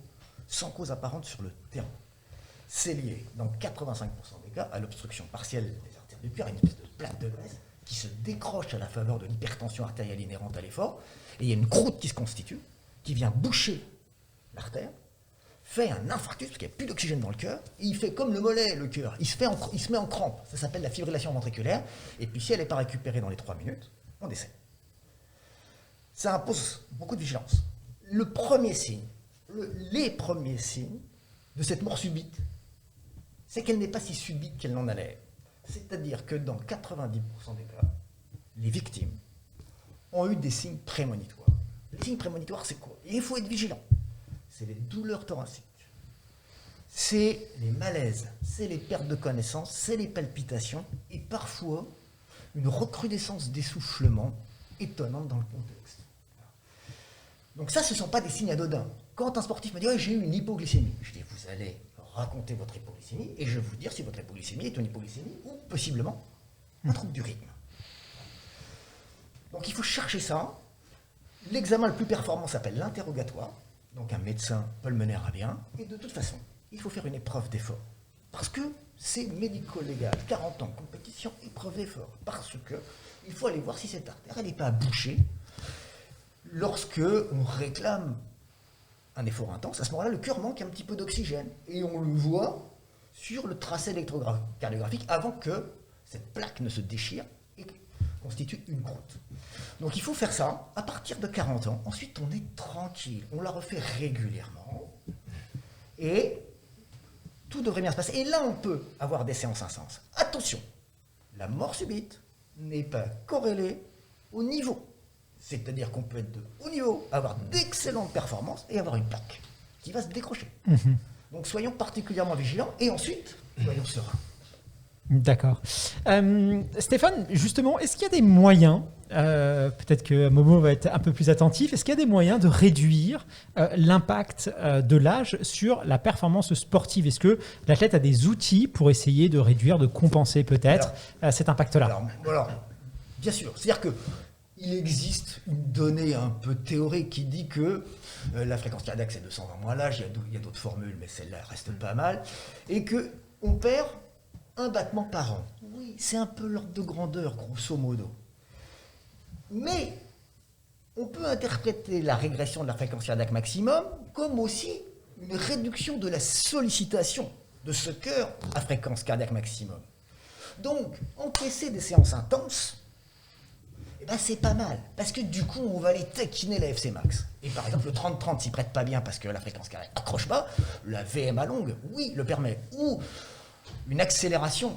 sans cause apparente sur le terrain. C'est lié, dans 85% des cas, à l'obstruction partielle des artères du cœur, une espèce de plaque de graisse qui se décroche à la faveur de l'hypertension artérielle inhérente à l'effort, et il y a une croûte qui se constitue, qui vient boucher l'artère, fait un infarctus, parce qu'il n'y a plus d'oxygène dans le cœur, et il fait comme le mollet, le cœur, il se met en crampe, ça s'appelle la fibrillation ventriculaire, et puis si elle n'est pas récupérée dans les 3 minutes, on décède. ça impose beaucoup de vigilance. Le premier signe, les premiers signes de cette mort subite, c'est qu'elle n'est pas si subite qu'elle n'en a l'air. C'est-à-dire que dans 90% des cas, les victimes ont eu des signes prémonitoires. Les signes prémonitoires, c'est quoi? Et il faut être vigilant. C'est les douleurs thoraciques, c'est les malaises, c'est les pertes de connaissance, c'est les palpitations et parfois une recrudescence d'essoufflement étonnante dans le contexte. Donc ça, ce ne sont pas des signes anodins. Quand un sportif me dit « j'ai eu une hypoglycémie », je dis « vous allez raconter votre hypoglycémie et je vais vous dire si votre hypoglycémie est une hypoglycémie ou possiblement un trouble du rythme ». Donc il faut chercher ça. L'examen le plus performant s'appelle l'interrogatoire. Donc un médecin peut le mener à bien. Et de toute façon, il faut faire une épreuve d'effort. Parce que c'est médico-légal. 40 ans, compétition, épreuve d'effort. Parce que il faut aller voir si cette artère n'est pas bouchée. Lorsque on réclame un effort intense, à ce moment-là, le cœur manque un petit peu d'oxygène. Et on le voit sur le tracé électrocardiographique avant que cette plaque ne se déchire et constitue une croûte. Donc il faut faire ça à partir de 40 ans. Ensuite, on est tranquille. On la refait régulièrement. Et tout devrait bien se passer. Et là, on peut avoir des séances intenses. Attention, la mort subite n'est pas corrélée au niveau. C'est-à-dire qu'on peut être de haut niveau, avoir d'excellentes performances et avoir une plaque qui va se décrocher. Donc soyons particulièrement vigilants et ensuite, soyons sereins. D'accord. Stéphane, justement, est-ce qu'il y a des moyens, peut-être que Momo va être un peu plus attentif, est-ce qu'il y a des moyens de réduire l'impact de l'âge sur la performance sportive? Est-ce que l'athlète a des outils pour essayer de réduire, de compenser peut-être cet impact-là? Alors, bien sûr. C'est-à-dire qu'il existe une donnée un peu théorique qui dit que la fréquence cardiaque, c'est 220 moins l'âge. Il y a d'autres formules, mais celle-là reste pas mal. Et qu'on perd un battement par an. Oui, c'est un peu l'ordre de grandeur, grosso modo. Mais on peut interpréter la régression de la fréquence cardiaque maximum comme aussi une réduction de la sollicitation de ce cœur à fréquence cardiaque maximum. Donc, encaisser des séances intenses, eh ben, c'est pas mal. Parce que du coup, on va aller taquiner la FC max. Et par exemple, le 30-30 s'y prête pas bien parce que la fréquence cardiaque n'accroche pas. La VMA longue, oui, le permet. Ou une accélération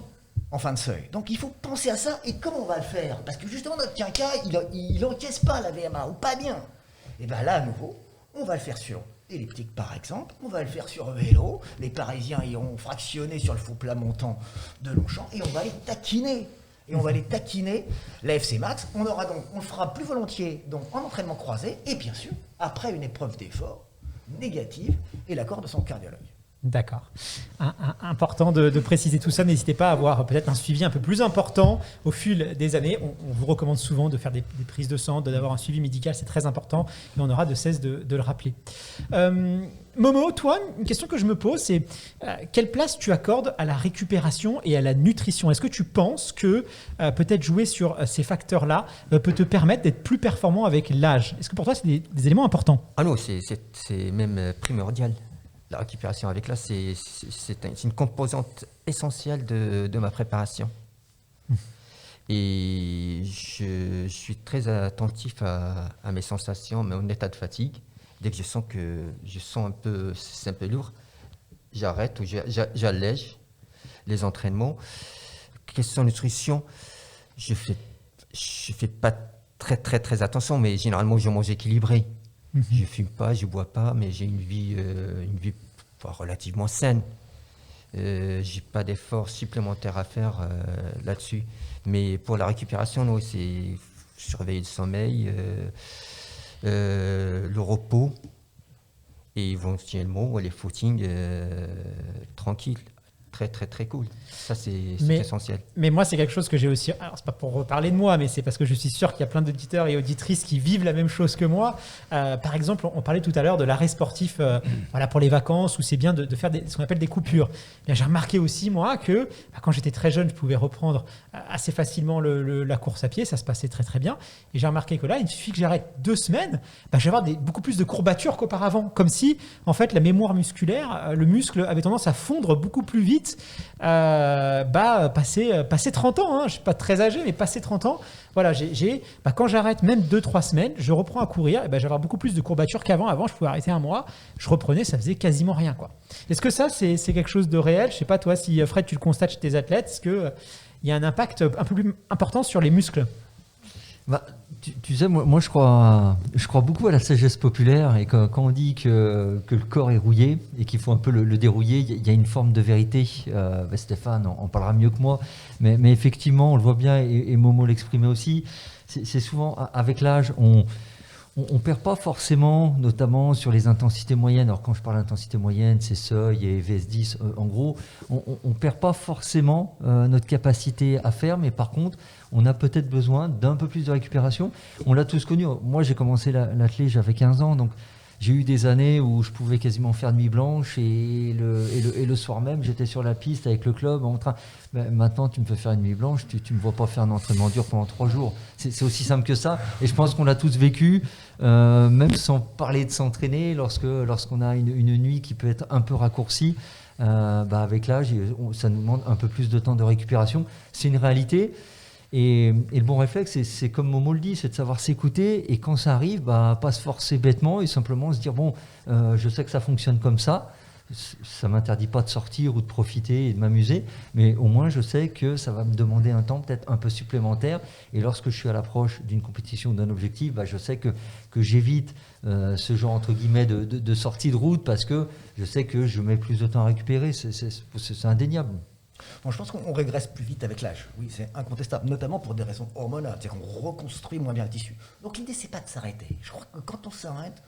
en fin de seuil. Donc il faut penser à ça. Et comment on va le faire? Parce que justement, notre quinca, il n'encaisse pas la VMA, ou pas bien. Et bien là, à nouveau, on va le faire sur elliptique par exemple, on va le faire sur vélo. Les Parisiens iront fractionner sur le faux plat montant de Longchamp et on va les taquiner. Et on va les taquiner, la FC Max. On le fera plus volontiers donc, en entraînement croisé et bien sûr, après une épreuve d'effort négative et l'accord de son cardiologue. D'accord. Important de préciser tout ça. N'hésitez pas à avoir peut-être un suivi un peu plus important au fil des années. On vous recommande souvent de faire des prises de sang, d'avoir un suivi médical, c'est très important et on aura de cesse de le rappeler. Momo, toi, une question que je me pose, c'est quelle place tu accordes à la récupération et à la nutrition? Est-ce que tu penses que peut-être jouer sur ces facteurs-là peut te permettre d'être plus performant avec l'âge? Est-ce que pour toi, c'est des éléments importants? Ah non, c'est même primordial. La récupération avec l'âge, c'est une composante essentielle de ma préparation. Et je suis très attentif à mes sensations, à mon état de fatigue. Dès que je sens un peu, c'est un peu lourd, j'arrête ou j'allège les entraînements. Question nutrition, je fais pas très attention, mais généralement je mange équilibré. Je fume pas, je bois pas, mais j'ai une vie relativement saine. J'ai pas d'efforts supplémentaires à faire là-dessus. Mais pour la récupération, non, c'est surveiller le sommeil, le repos et éventuellement les footings tranquilles. Très cool. Ça, c'est essentiel. Mais moi, c'est quelque chose que j'ai aussi... Alors, c'est pas pour parler de moi, mais c'est parce que je suis sûr qu'il y a plein d'auditeurs et auditrices qui vivent la même chose que moi. Par exemple, on parlait tout à l'heure de l'arrêt sportif pour les vacances, où c'est bien de faire ce qu'on appelle des coupures. Bien, j'ai remarqué aussi, moi, que quand j'étais très jeune, je pouvais reprendre assez facilement la course à pied. Ça se passait très bien. Et j'ai remarqué que là, il suffit que j'arrête 2 semaines, je vais avoir beaucoup plus de courbatures qu'auparavant. Comme si, en fait, la mémoire musculaire, le muscle avait tendance à fondre beaucoup plus vite vite. Passer 30 ans, hein, je ne suis pas très âgé, mais passer 30 ans, voilà, quand j'arrête même 2-3 semaines, je reprends à courir, et j'avais beaucoup plus de courbatures qu'avant. Avant, je pouvais arrêter un mois, je reprenais, ça faisait quasiment rien, quoi. Est-ce que ça, c'est quelque chose de réel? Je ne sais pas, toi, si Fred, tu le constates chez tes athlètes, est-ce qu'il y a un impact un peu plus important sur les muscles? Tu sais, moi je crois beaucoup à la sagesse populaire, et quand on dit que le corps est rouillé et qu'il faut un peu le dérouiller, il y a une forme de vérité. Stéphane en parlera mieux que moi, mais effectivement, on le voit bien, et Momo l'exprimait aussi, c'est souvent avec l'âge, on perd pas forcément, notamment sur les intensités moyennes. Alors quand je parle d'intensité moyenne, c'est seuil et VS10. En gros, on perd pas forcément notre capacité à faire, mais par contre, on a peut-être besoin d'un peu plus de récupération. On l'a tous connu. Moi, j'ai commencé l'athlé, j'avais 15 ans, donc j'ai eu des années où je pouvais quasiment faire nuit blanche, et le soir même, j'étais sur la piste avec le club en train. Maintenant, tu me fais faire une nuit blanche, tu me vois pas faire un entraînement dur pendant 3 jours. C'est aussi simple que ça. Et je pense qu'on l'a tous vécu, même sans parler de s'entraîner, lorsqu'on a une nuit qui peut être un peu raccourcie. Avec l'âge, ça nous demande un peu plus de temps de récupération. C'est une réalité. Et le bon réflexe, c'est comme Momo le dit, c'est de savoir s'écouter, et quand ça arrive, pas se forcer bêtement, et simplement se dire je sais que ça fonctionne comme ça m'interdit pas de sortir ou de profiter et de m'amuser, mais au moins je sais que ça va me demander un temps peut-être un peu supplémentaire, et lorsque je suis à l'approche d'une compétition ou d'un objectif, je sais que j'évite ce genre entre guillemets de sortie de route, parce que je sais que je mets plus de temps à récupérer. C'est indéniable. Bon, je pense qu'on régresse plus vite avec l'âge, oui, c'est incontestable, notamment pour des raisons hormonales, c'est-à-dire qu'on reconstruit moins bien le tissu. Donc l'idée, c'est pas de s'arrêter. Je crois que quand on s'arrête,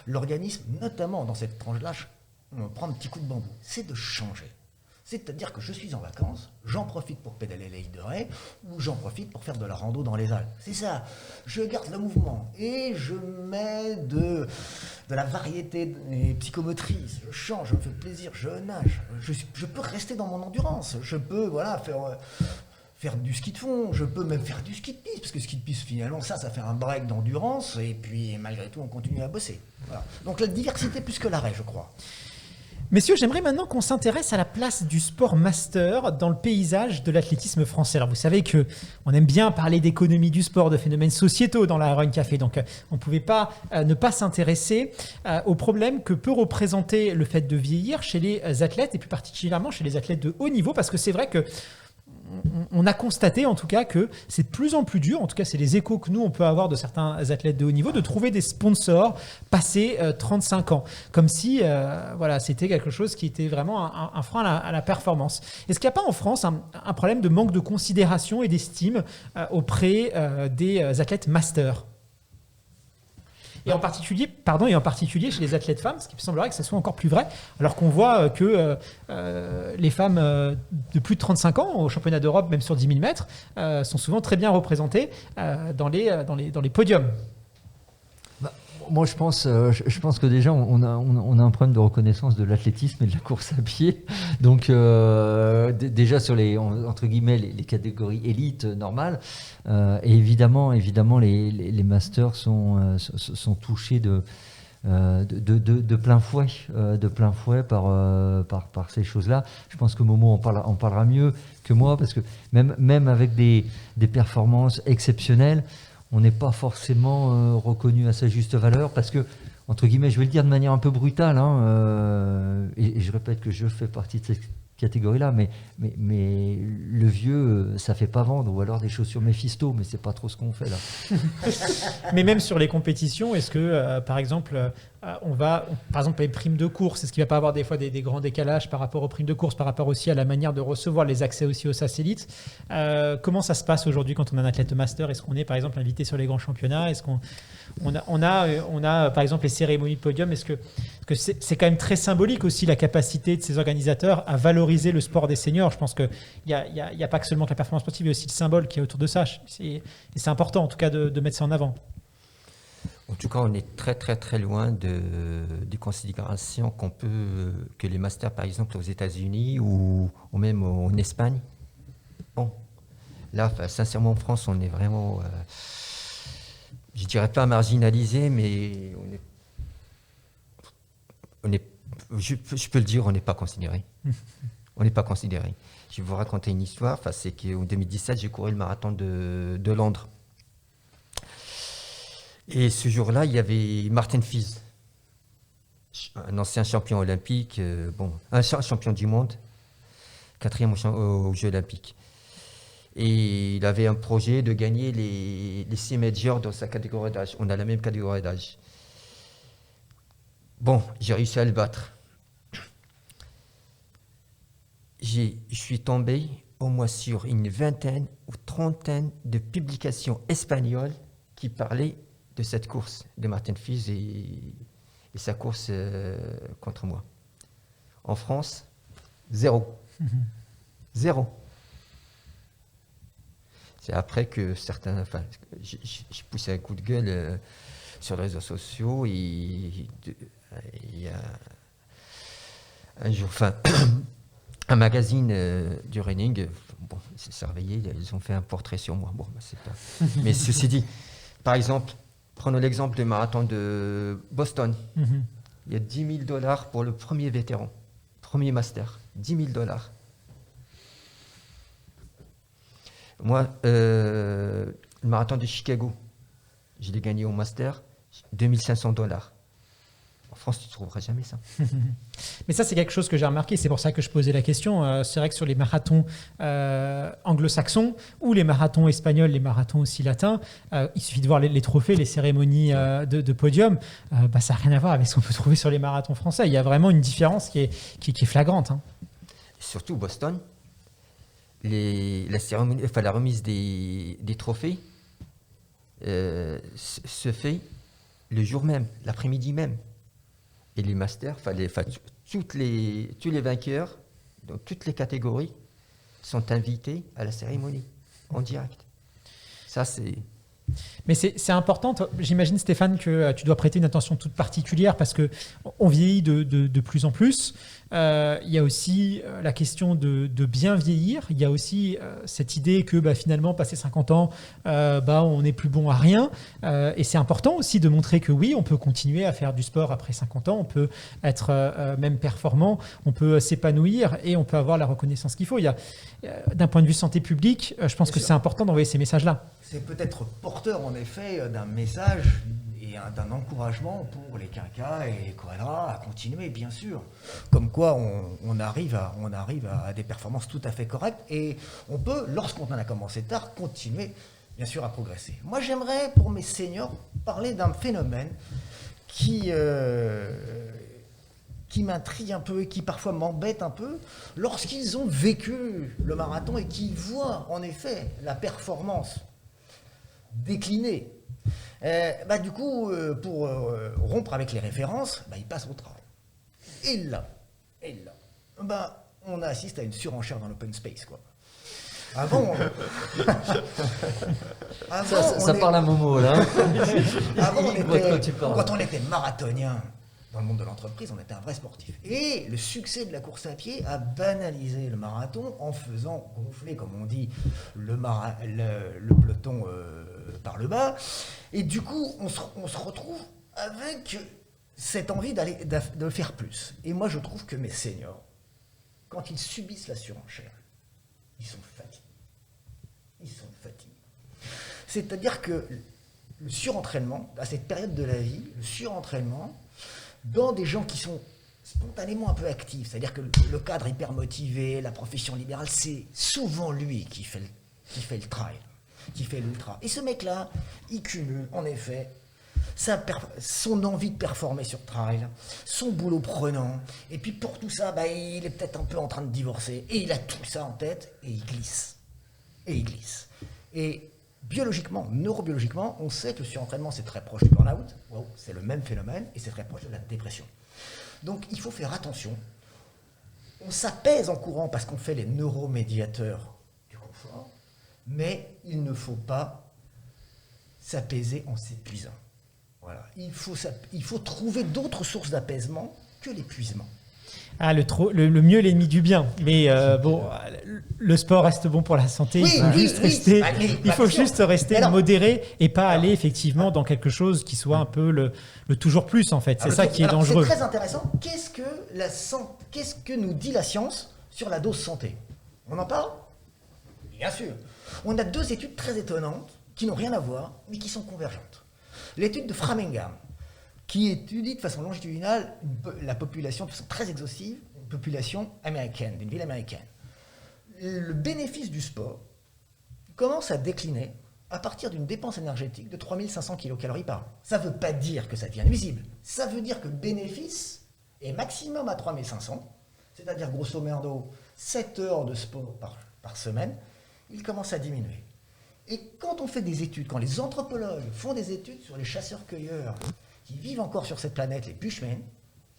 l'organisme, notamment dans cette tranche d'âge, on prend un petit coup de bambou, c'est de changer. C'est-à-dire que je suis en vacances, j'en profite pour pédaler les îles de Ré, ou j'en profite pour faire de la rando dans les Alpes. C'est ça, je garde le mouvement et je mets de la variété psychomotrice, je change, je me fais plaisir, je nage, je peux rester dans mon endurance, je peux faire du ski de fond, je peux même faire du ski de piste, parce que ski de piste finalement ça fait un break d'endurance, et puis malgré tout on continue à bosser. Voilà. Donc la diversité plus que l'arrêt, je crois. Messieurs, j'aimerais maintenant qu'on s'intéresse à la place du sport master dans le paysage de l'athlétisme français. Alors vous savez qu'on aime bien parler d'économie du sport, de phénomènes sociétaux dans la Iron Café, donc on ne pouvait pas ne pas s'intéresser aux problèmes que peut représenter le fait de vieillir chez les athlètes, et plus particulièrement chez les athlètes de haut niveau, parce que c'est vrai que on a constaté en tout cas que c'est de plus en plus dur, en tout cas c'est les échos que nous on peut avoir de certains athlètes de haut niveau, de trouver des sponsors passés 35 ans, comme si c'était quelque chose qui était vraiment un frein à la performance. Est-ce qu'il n'y a pas en France un problème de manque de considération et d'estime auprès des athlètes masters ? Et en particulier chez les athlètes femmes, ce qui me semblerait que ce soit encore plus vrai, alors qu'on voit que les femmes de plus de 35 ans au championnat d'Europe, même sur 10 000 mètres, sont souvent très bien représentées dans les podiums. Moi, je pense que déjà, on a un problème de reconnaissance de l'athlétisme et de la course à pied. Donc, déjà sur entre guillemets, les catégories élites normales. Et évidemment, les masters sont touchés de plein fouet par ces choses-là. Je pense que Momo en parlera mieux que moi, parce que même avec des performances exceptionnelles, on n'est pas forcément reconnu à sa juste valeur, parce que, entre guillemets, je vais le dire de manière un peu brutale, et je répète que je fais partie de cette catégorie-là, mais le vieux, ça fait pas vendre, ou alors des chaussures Mephisto, mais c'est pas trop ce qu'on fait là. Mais même sur les compétitions, est-ce que, par exemple, les primes de course, est-ce qu'il ne va pas avoir des fois des grands décalages par rapport aux primes de course, par rapport aussi à la manière de recevoir les accès aussi aux satellites? Comment ça se passe aujourd'hui quand on a un athlète master? Est-ce qu'on est par exemple invité sur les grands championnats? Est-ce qu'on a par exemple les cérémonies de podium? Est-ce que c'est quand même très symbolique aussi la capacité de ces organisateurs à valoriser le sport des seniors? Je pense qu'il n'y a pas que seulement que la performance sportive, il y a aussi le symbole qui est autour de ça. Et c'est important en tout cas de mettre ça en avant. En tout cas, on est très très très loin des considérations que les masters, par exemple, aux États-Unis ou même en Espagne. Bon, là, sincèrement, en France, on est vraiment, je dirais pas marginalisé, mais je peux le dire, on n'est pas considéré. On n'est pas considéré. Je vais vous raconter une histoire. Enfin, c'est qu'en 2017, j'ai couru le marathon de Londres. Et ce jour-là, il y avait Martin Fies, un ancien champion olympique, un champion du monde, 4e aux Jeux olympiques. Et il avait un projet de gagner les 6 majors dans sa catégorie d'âge. On a la même catégorie d'âge. Bon, j'ai réussi à le battre. Je suis tombé au moins sur une vingtaine ou trentaine de publications espagnoles qui parlaient de cette course de Martin Fies et sa course contre moi. En France, zéro. Zéro. C'est après que certains... Enfin, j'ai poussé un coup de gueule sur les réseaux sociaux et il y a un jour... Enfin, un magazine du running, bon, c'est surveillé, ils ont fait un portrait sur moi. Bon, c'est pas... Mais ceci dit, par exemple, prenons l'exemple du marathon de Boston. Il y a $10 000 pour le premier vétéran, premier master. $10 000. Moi, le marathon de Chicago, je l'ai gagné au master, $2 500. En France, tu ne trouveras jamais ça. Mais ça, c'est quelque chose que j'ai remarqué. C'est pour ça que je posais la question. C'est vrai que sur les marathons anglo-saxons ou les marathons espagnols, les marathons aussi latins, il suffit de voir les trophées, les cérémonies de podium. Ça n'a rien à voir avec ce qu'on peut trouver sur les marathons français. Il y a vraiment une différence qui est flagrante. Hein. Surtout Boston, la remise des trophées se fait le jour même, l'après-midi même. Et les masters, tous les vainqueurs, dans toutes les catégories, sont invités à la cérémonie, en direct. Ça, c'est... Mais c'est important, j'imagine Stéphane, que tu dois prêter une attention toute particulière parce qu'on vieillit de plus en plus. Il y a aussi la question de bien vieillir. Il y a aussi cette idée que finalement, passé 50 ans, on n'est plus bon à rien. Et c'est important aussi de montrer que oui, on peut continuer à faire du sport après 50 ans, on peut être même performant, on peut s'épanouir et on peut avoir la reconnaissance qu'il faut. D'un point de vue santé publique, je pense que c'est important d'envoyer ces messages-là. C'est peut-être porteur en effet d'un message et d'un encouragement pour les quinquas et les quadras à continuer, bien sûr. Comme quoi on arrive à des performances tout à fait correctes et on peut, lorsqu'on en a commencé tard, continuer bien sûr à progresser. Moi j'aimerais pour mes seniors parler d'un phénomène qui m'intrigue un peu et qui parfois m'embête un peu lorsqu'ils ont vécu le marathon et qu'ils voient en effet la performance décliner. Du coup, pour rompre avec les références, ils passent au travail. Et là, on assiste à une surenchère dans l'open space, quoi. Avant, ça parle à Momo, là. Avant, quand on était marathonien, dans le monde de l'entreprise, on était un vrai sportif. Et le succès de la course à pied a banalisé le marathon en faisant gonfler, comme on dit, le peloton par le bas. Et du coup, on se retrouve avec cette envie de faire plus. Et moi, je trouve que mes seniors, quand ils subissent la surenchère, ils sont fatigués. C'est-à-dire que le surentraînement, à cette période de la vie, le surentraînement, dans des gens qui sont spontanément un peu actifs, c'est-à-dire que le cadre hyper motivé, la profession libérale, c'est souvent lui qui fait le trail, qui fait l'ultra. Et ce mec-là, il cumule, en effet, son envie de performer sur trail, son boulot prenant, et puis pour tout ça, il est peut-être un peu en train de divorcer, et il a tout ça en tête, et il glisse. Et biologiquement, neurobiologiquement, on sait que le surentraînement, c'est très proche du burn-out. Wow, c'est le même phénomène et c'est très proche de la dépression. Donc, il faut faire attention. On s'apaise en courant parce qu'on fait les neuromédiateurs du confort, mais il ne faut pas s'apaiser en s'épuisant. Voilà. Il faut trouver d'autres sources d'apaisement que l'épuisement. Le mieux est l'ennemi du bien. Mais le sport reste bon pour la santé. Il faut juste rester modéré et pas aller effectivement dans quelque chose qui soit un peu le toujours plus en fait. C'est ça qui est dangereux. C'est très intéressant. Qu'est-ce que nous dit la science sur la dose santé. On en parle ? Bien sûr. On a 2 études très étonnantes qui n'ont rien à voir, mais qui sont convergentes. L'étude de Framingham, qui étudie de façon longitudinale la population, de façon très exhaustive, une population américaine, d'une ville américaine. Le bénéfice du sport commence à décliner à partir d'une dépense énergétique de 3500 kcal par an. Ça ne veut pas dire que ça devient nuisible. Ça veut dire que le bénéfice est maximum à 3500, c'est-à-dire grosso modo 7 heures de sport par semaine. Il commence à diminuer. Et quand on fait des études, quand les anthropologues font des études sur les chasseurs-cueilleurs qui vivent encore sur cette planète, les Bushmen,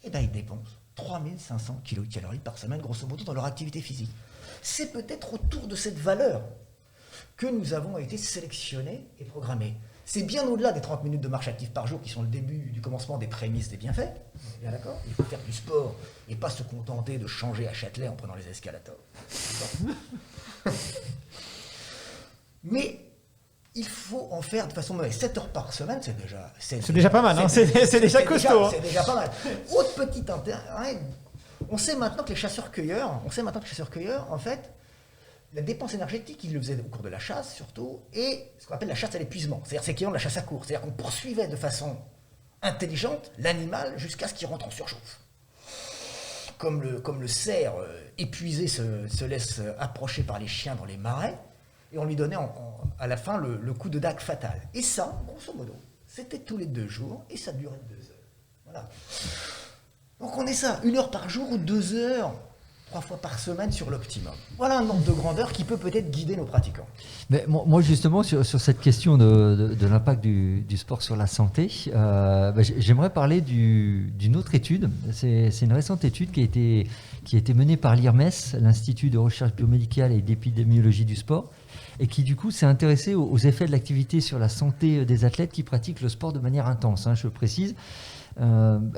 eh ben ils dépensent 3500 kcal par semaine, grosso modo, dans leur activité physique. C'est peut-être autour de cette valeur que nous avons été sélectionnés et programmés. C'est bien au-delà des 30 minutes de marche active par jour qui sont le début du commencement des prémices des bienfaits. Bien d'accord ? Il faut faire du sport et pas se contenter de changer à Châtelet en prenant les escalators. Mais il faut en faire de façon mauvaise. 7 heures par semaine, c'est déjà pas mal, c'est déjà costaud. C'est déjà pas mal. Autre petit intérêt, on sait maintenant que les chasseurs-cueilleurs, en fait, la dépense énergétique, ils le faisaient au cours de la chasse surtout, et ce qu'on appelle la chasse à l'épuisement. C'est-à-dire c'est qui ont de la chasse à courre. C'est-à-dire qu'on poursuivait de façon intelligente l'animal jusqu'à ce qu'il rentre en surchauffe. Comme le cerf épuisé se laisse approcher par les chiens dans les marais, et on lui donnait à la fin le coup de dague fatal. Et ça, grosso modo, c'était tous les 2 jours, et ça durait 2 heures. Voilà. Donc on est ça, 1 heure par jour ou 2 heures, 3 fois par semaine sur l'optimum. Voilà un ordre de grandeur qui peut peut-être guider nos pratiquants. Mais moi justement, sur cette question de l'impact du sport sur la santé, j'aimerais parler d'une autre étude. C'est une récente étude qui a été menée par l'IRMES, l'Institut de recherche biomédicale et d'épidémiologie du sport, et qui du coup s'est intéressé aux effets de l'activité sur la santé des athlètes qui pratiquent le sport de manière intense, je précise.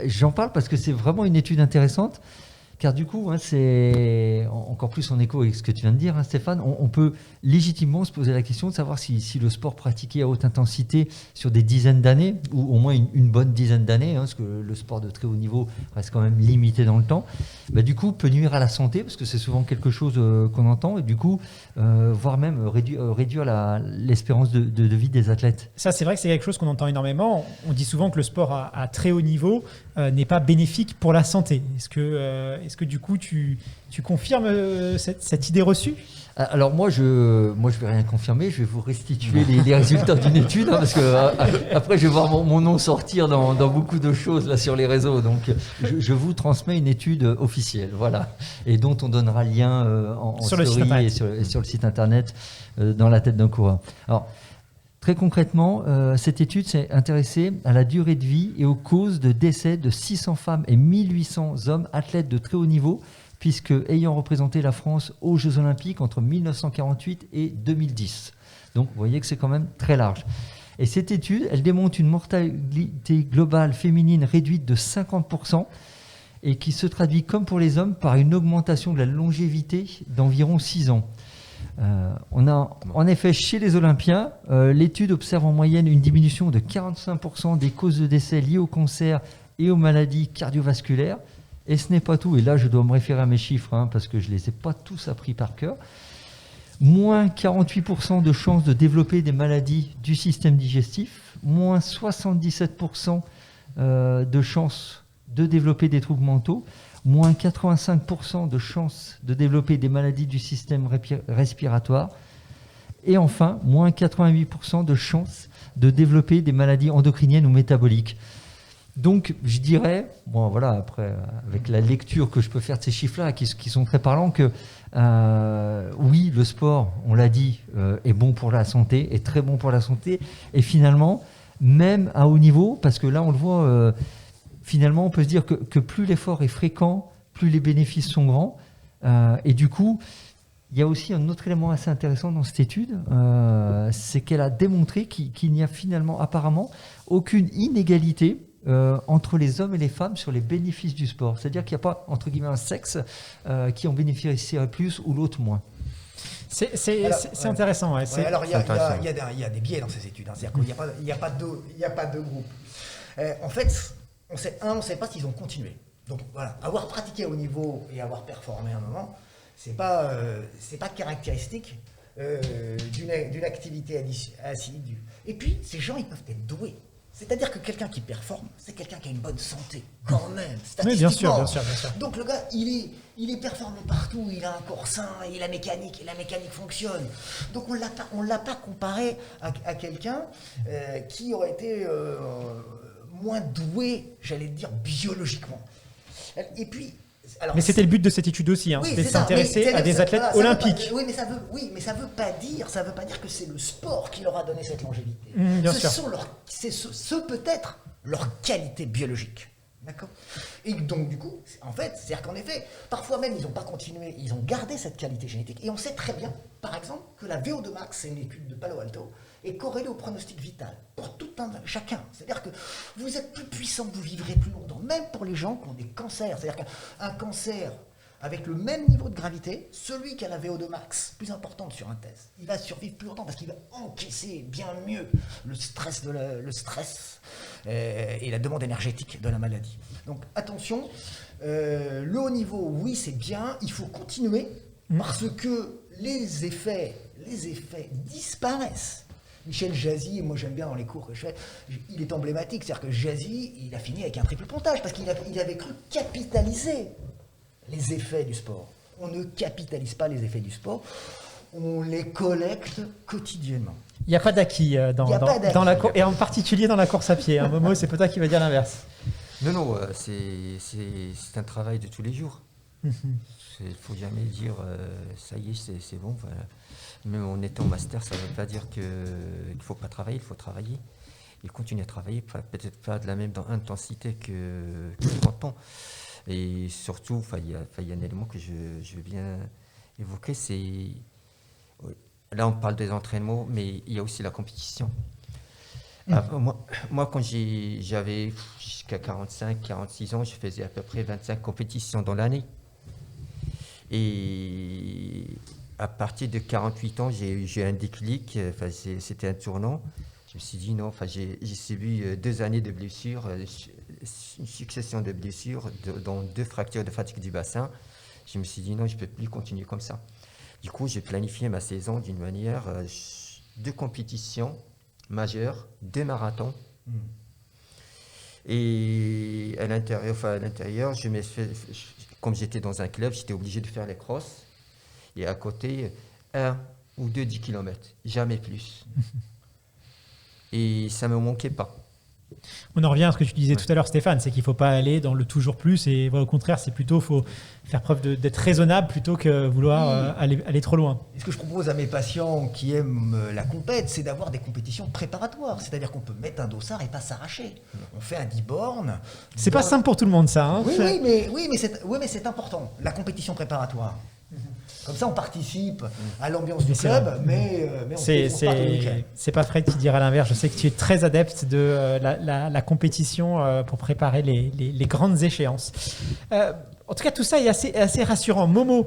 J'en parle parce que c'est vraiment une étude intéressante, car du coup, c'est encore plus en écho avec ce que tu viens de dire, Stéphane, on peut légitimement se poser la question de savoir si le sport pratiqué à haute intensité sur des dizaines d'années, ou au moins une bonne dizaine d'années, parce que le sport de très haut niveau reste quand même limité dans le temps, du coup peut nuire à la santé, parce que c'est souvent quelque chose qu'on entend, et du coup, voire même réduire l'espérance de vie des athlètes. Ça, c'est vrai que c'est quelque chose qu'on entend énormément. On dit souvent que le sport à très haut niveau n'est pas bénéfique pour la santé. Est-ce que du coup, tu confirmes cette idée reçue ? Alors moi je vais rien confirmer, je vais vous restituer les résultats d'une étude, parce que après je vais voir mon nom sortir dans beaucoup de choses là sur les réseaux, donc je vous transmets une étude officielle, voilà, et dont on donnera le lien en sur story et sur le site internet dans la tête d'un coureur. Alors très concrètement, cette étude s'est intéressée à la durée de vie et aux causes de décès de 600 femmes et 1800 hommes athlètes de très haut niveau, puisque ayant représenté la France aux Jeux Olympiques entre 1948 et 2010. Donc vous voyez que c'est quand même très large. Et cette étude, elle démontre une mortalité globale féminine réduite de 50% et qui se traduit, comme pour les hommes, par une augmentation de la longévité d'environ 6 ans. On a en effet chez les Olympiens, l'étude observe en moyenne une diminution de 45% des causes de décès liées au cancer et aux maladies cardiovasculaires. Et ce n'est pas tout, et là je dois me référer à mes chiffres, parce que je ne les ai pas tous appris par cœur. Moins 48% de chances de développer des maladies du système digestif, moins 77% de chances de développer des troubles mentaux, moins 85% de chances de développer des maladies du système respiratoire, et enfin, moins 88% de chances de développer des maladies endocriniennes ou métaboliques. Donc, je dirais, après, avec la lecture que je peux faire de ces chiffres-là, qui sont très parlants, que oui, le sport, on l'a dit, est bon pour la santé, est très bon pour la santé, et finalement, même à haut niveau, parce que là, on le voit, finalement, on peut se dire que plus l'effort est fréquent, plus les bénéfices sont grands, et du coup, il y a aussi un autre élément assez intéressant dans cette étude, c'est qu'elle a démontré qu'il n'y a finalement, apparemment, aucune inégalité entre les hommes et les femmes sur les bénéfices du sport. C'est-à-dire qu'il n'y a pas, entre guillemets, un sexe qui en bénéficierait plus ou l'autre moins. C'est intéressant. Ouais, alors, il y a des biais dans ces études. C'est-à-dire qu'il n'y a pas deux groupes. En fait, on ne sait pas s'ils ont continué. Donc voilà, avoir pratiqué à haut niveau et avoir performé à un moment, c'est pas caractéristique d'une activité assidue. Et puis, ces gens, ils peuvent être doués. C'est-à-dire que quelqu'un qui performe, c'est quelqu'un qui a une bonne santé, quand même, Oui, bien sûr, statistiquement. bien sûr, bien sûr. Donc le gars, il est performant partout, il a un corps sain, et la mécanique fonctionne. Donc on l'a pas comparé à quelqu'un qui aurait été moins doué, j'allais dire, biologiquement. Et puis... Alors, Mais c'était le but de cette étude aussi, oui, c'était de c'est ça. s'intéresser Mais à des athlètes voilà, ça veut olympiques. pas, mais ça veut pas dire que c'est le sport qui leur a donné cette longévité. Bien ce sûr. sont ce peut être leur qualité biologique. D'accord. Et donc du coup, en fait, c'est-à-dire qu'en effet, parfois même ils n'ont pas continué, ils ont gardé cette qualité génétique. Et on sait très bien, par exemple, que la VO2 max, c'est une étude de Palo Alto, est corrélée au pronostic vital pour tout chacun. C'est-à-dire que vous êtes plus puissant, vous vivrez plus longtemps, même pour les gens qui ont des cancers. C'est-à-dire qu'un cancer avec le même niveau de gravité, celui qui a la VO2 max plus importante sur un test, il va survivre plus longtemps parce qu'il va encaisser bien mieux le stress et la demande énergétique de la maladie. Donc attention, le haut niveau, oui c'est bien, il faut continuer parce que les effets disparaissent. Michel Jazzy, moi j'aime bien dans les cours que je fais, il est emblématique, c'est-à-dire que Jazzy, il a fini avec un triple pontage parce qu'il avait cru capitaliser les effets du sport. On ne capitalise pas les effets du sport, on les collecte quotidiennement. Il n'y a pas d'acquis dans la course, et en particulier dans la course à pied. Momo, c'est peut-être qui va dire l'inverse. Non, c'est un travail de tous les jours. Il ne faut jamais dire ça y est, c'est bon. Voilà. Même en étant master, ça ne veut pas dire qu'il ne faut pas travailler, il faut travailler. Il continue à travailler, peut-être pas de la même intensité que 30 ans. Et surtout, il y a un élément que je veux bien évoquer, c'est... Là, on parle des entraînements, mais il y a aussi la compétition. Moi, quand j'avais jusqu'à 45, 46 ans, je faisais à peu près 25 compétitions dans l'année. Et à partir de 48 ans, j'ai eu un déclic, c'était un tournant. Je me suis dit non, j'ai subi 2 années de blessures, une succession de blessures, dont 2 fractures de fatigue du bassin. Je me suis dit non, je ne peux plus continuer comme ça. Du coup, j'ai planifié ma saison d'une manière, 2 compétitions majeures, 2 marathons. Et à l'intérieur, comme j'étais dans un club, j'étais obligé de faire les crosses. Et à côté, 1 ou 2 10 km, jamais plus. Et ça ne me manquait pas. On en revient à ce que tu disais tout à l'heure, Stéphane, c'est qu'il ne faut pas aller dans le toujours plus, et au contraire, c'est plutôt, faut faire preuve d'être raisonnable plutôt que vouloir aller trop loin. Et ce que je propose à mes patients qui aiment la compète, c'est d'avoir des compétitions préparatoires. C'est-à-dire qu'on peut mettre un dossard et pas s'arracher. On fait un 10 bornes. C'est pas simple pour tout le monde, ça. Hein. Oui, mais c'est important, la compétition préparatoire. Comme ça, on participe à l'ambiance du club, mais on c'est pas Fred qui dira l'inverse. Je sais que tu es très adepte de la compétition pour préparer les grandes échéances. En tout cas, tout ça est assez rassurant. Momo,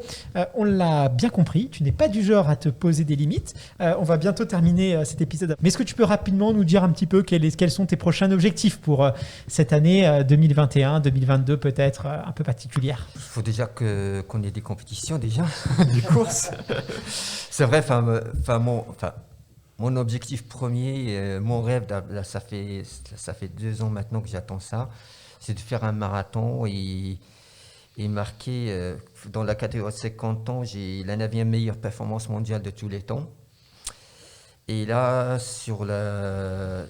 on l'a bien compris, tu n'es pas du genre à te poser des limites. On va bientôt terminer cet épisode. Mais est-ce que tu peux rapidement nous dire un petit peu quels sont tes prochains objectifs pour cette année 2021, 2022 peut-être un peu particulière? Il faut déjà qu'on ait des compétitions déjà, des courses. C'est vrai, mon objectif premier, mon rêve, ça fait 2 ans maintenant que j'attends ça, c'est de faire un marathon et marquer dans la catégorie 50 ans, j'ai la 9e meilleure performance mondiale de tous les temps. Et là, sur la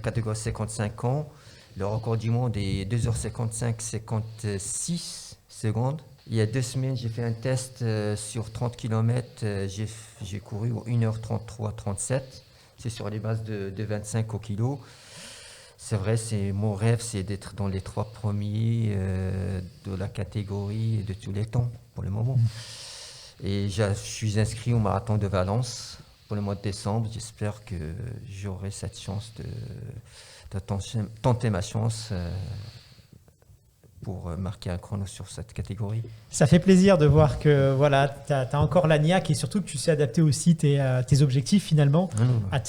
catégorie 55 ans, le record du monde est 2h55-56 secondes. Il y a 2 semaines, j'ai fait un test sur 30 km, j'ai couru 1h33-37. C'est sur les bases de 25 au kilo. C'est vrai, mon rêve, c'est d'être dans les 3 premiers de la catégorie de tous les temps, pour le moment. Et je suis inscrit au marathon de Valence pour le mois de décembre. J'espère que j'aurai cette chance de tenter ma chance pour marquer un chrono sur cette catégorie. Ça fait plaisir de voir que voilà, tu as encore la niaque et surtout que tu sais adapter aussi tes objectifs finalement à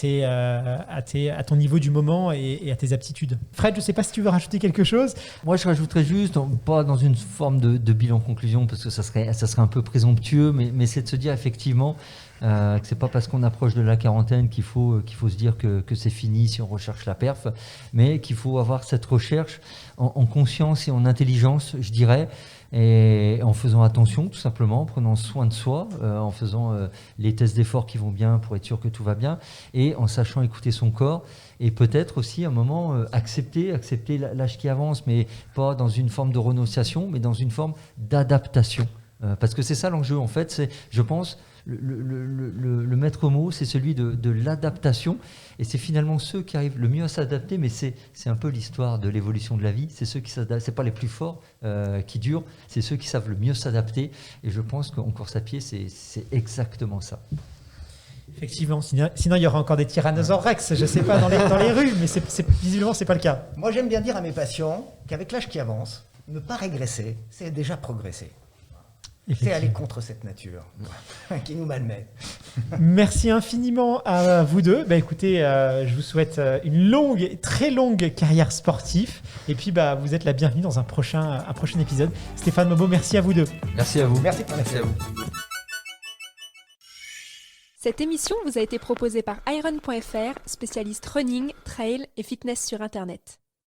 ton niveau du moment et à tes aptitudes. Fred, je ne sais pas si tu veux rajouter quelque chose. Moi, je rajouterais juste, pas dans une forme de bilan conclusion, parce que ça serait un peu présomptueux, mais c'est de se dire effectivement que c'est pas parce qu'on approche de la quarantaine qu'il faut se dire que c'est fini si on recherche la perf, mais qu'il faut avoir cette recherche en conscience et en intelligence, je dirais, et en faisant attention tout simplement, en prenant soin de soi, en faisant les tests d'effort qui vont bien pour être sûr que tout va bien, et en sachant écouter son corps, et peut-être aussi à un moment accepter l'âge qui avance, mais pas dans une forme de renonciation, mais dans une forme d'adaptation. Parce que c'est ça l'enjeu en fait, c'est, je pense, le maître mot, c'est celui de l'adaptation, et c'est finalement ceux qui arrivent le mieux à s'adapter, mais c'est un peu l'histoire de l'évolution de la vie, c'est ceux qui s'adaptent, c'est pas les plus forts qui durent, c'est ceux qui savent le mieux s'adapter, et je pense qu'en course à pied, c'est exactement ça. Effectivement, sinon il y aura encore des tyrannosaures rex, je ne sais pas, dans les rues, mais visiblement c'est pas le cas. Moi j'aime bien dire à mes patients qu'avec l'âge qui avance, ne pas régresser, c'est déjà progresser. C'est aller contre cette nature qui nous malmène. Merci infiniment à vous deux. Écoutez, je vous souhaite une très longue carrière sportive. Et puis, vous êtes la bienvenue dans un prochain épisode. Stéphane Momo, merci à vous deux. Merci à vous. Merci à vous. Cette émission vous a été proposée par Iron.fr, spécialiste running, trail et fitness sur Internet.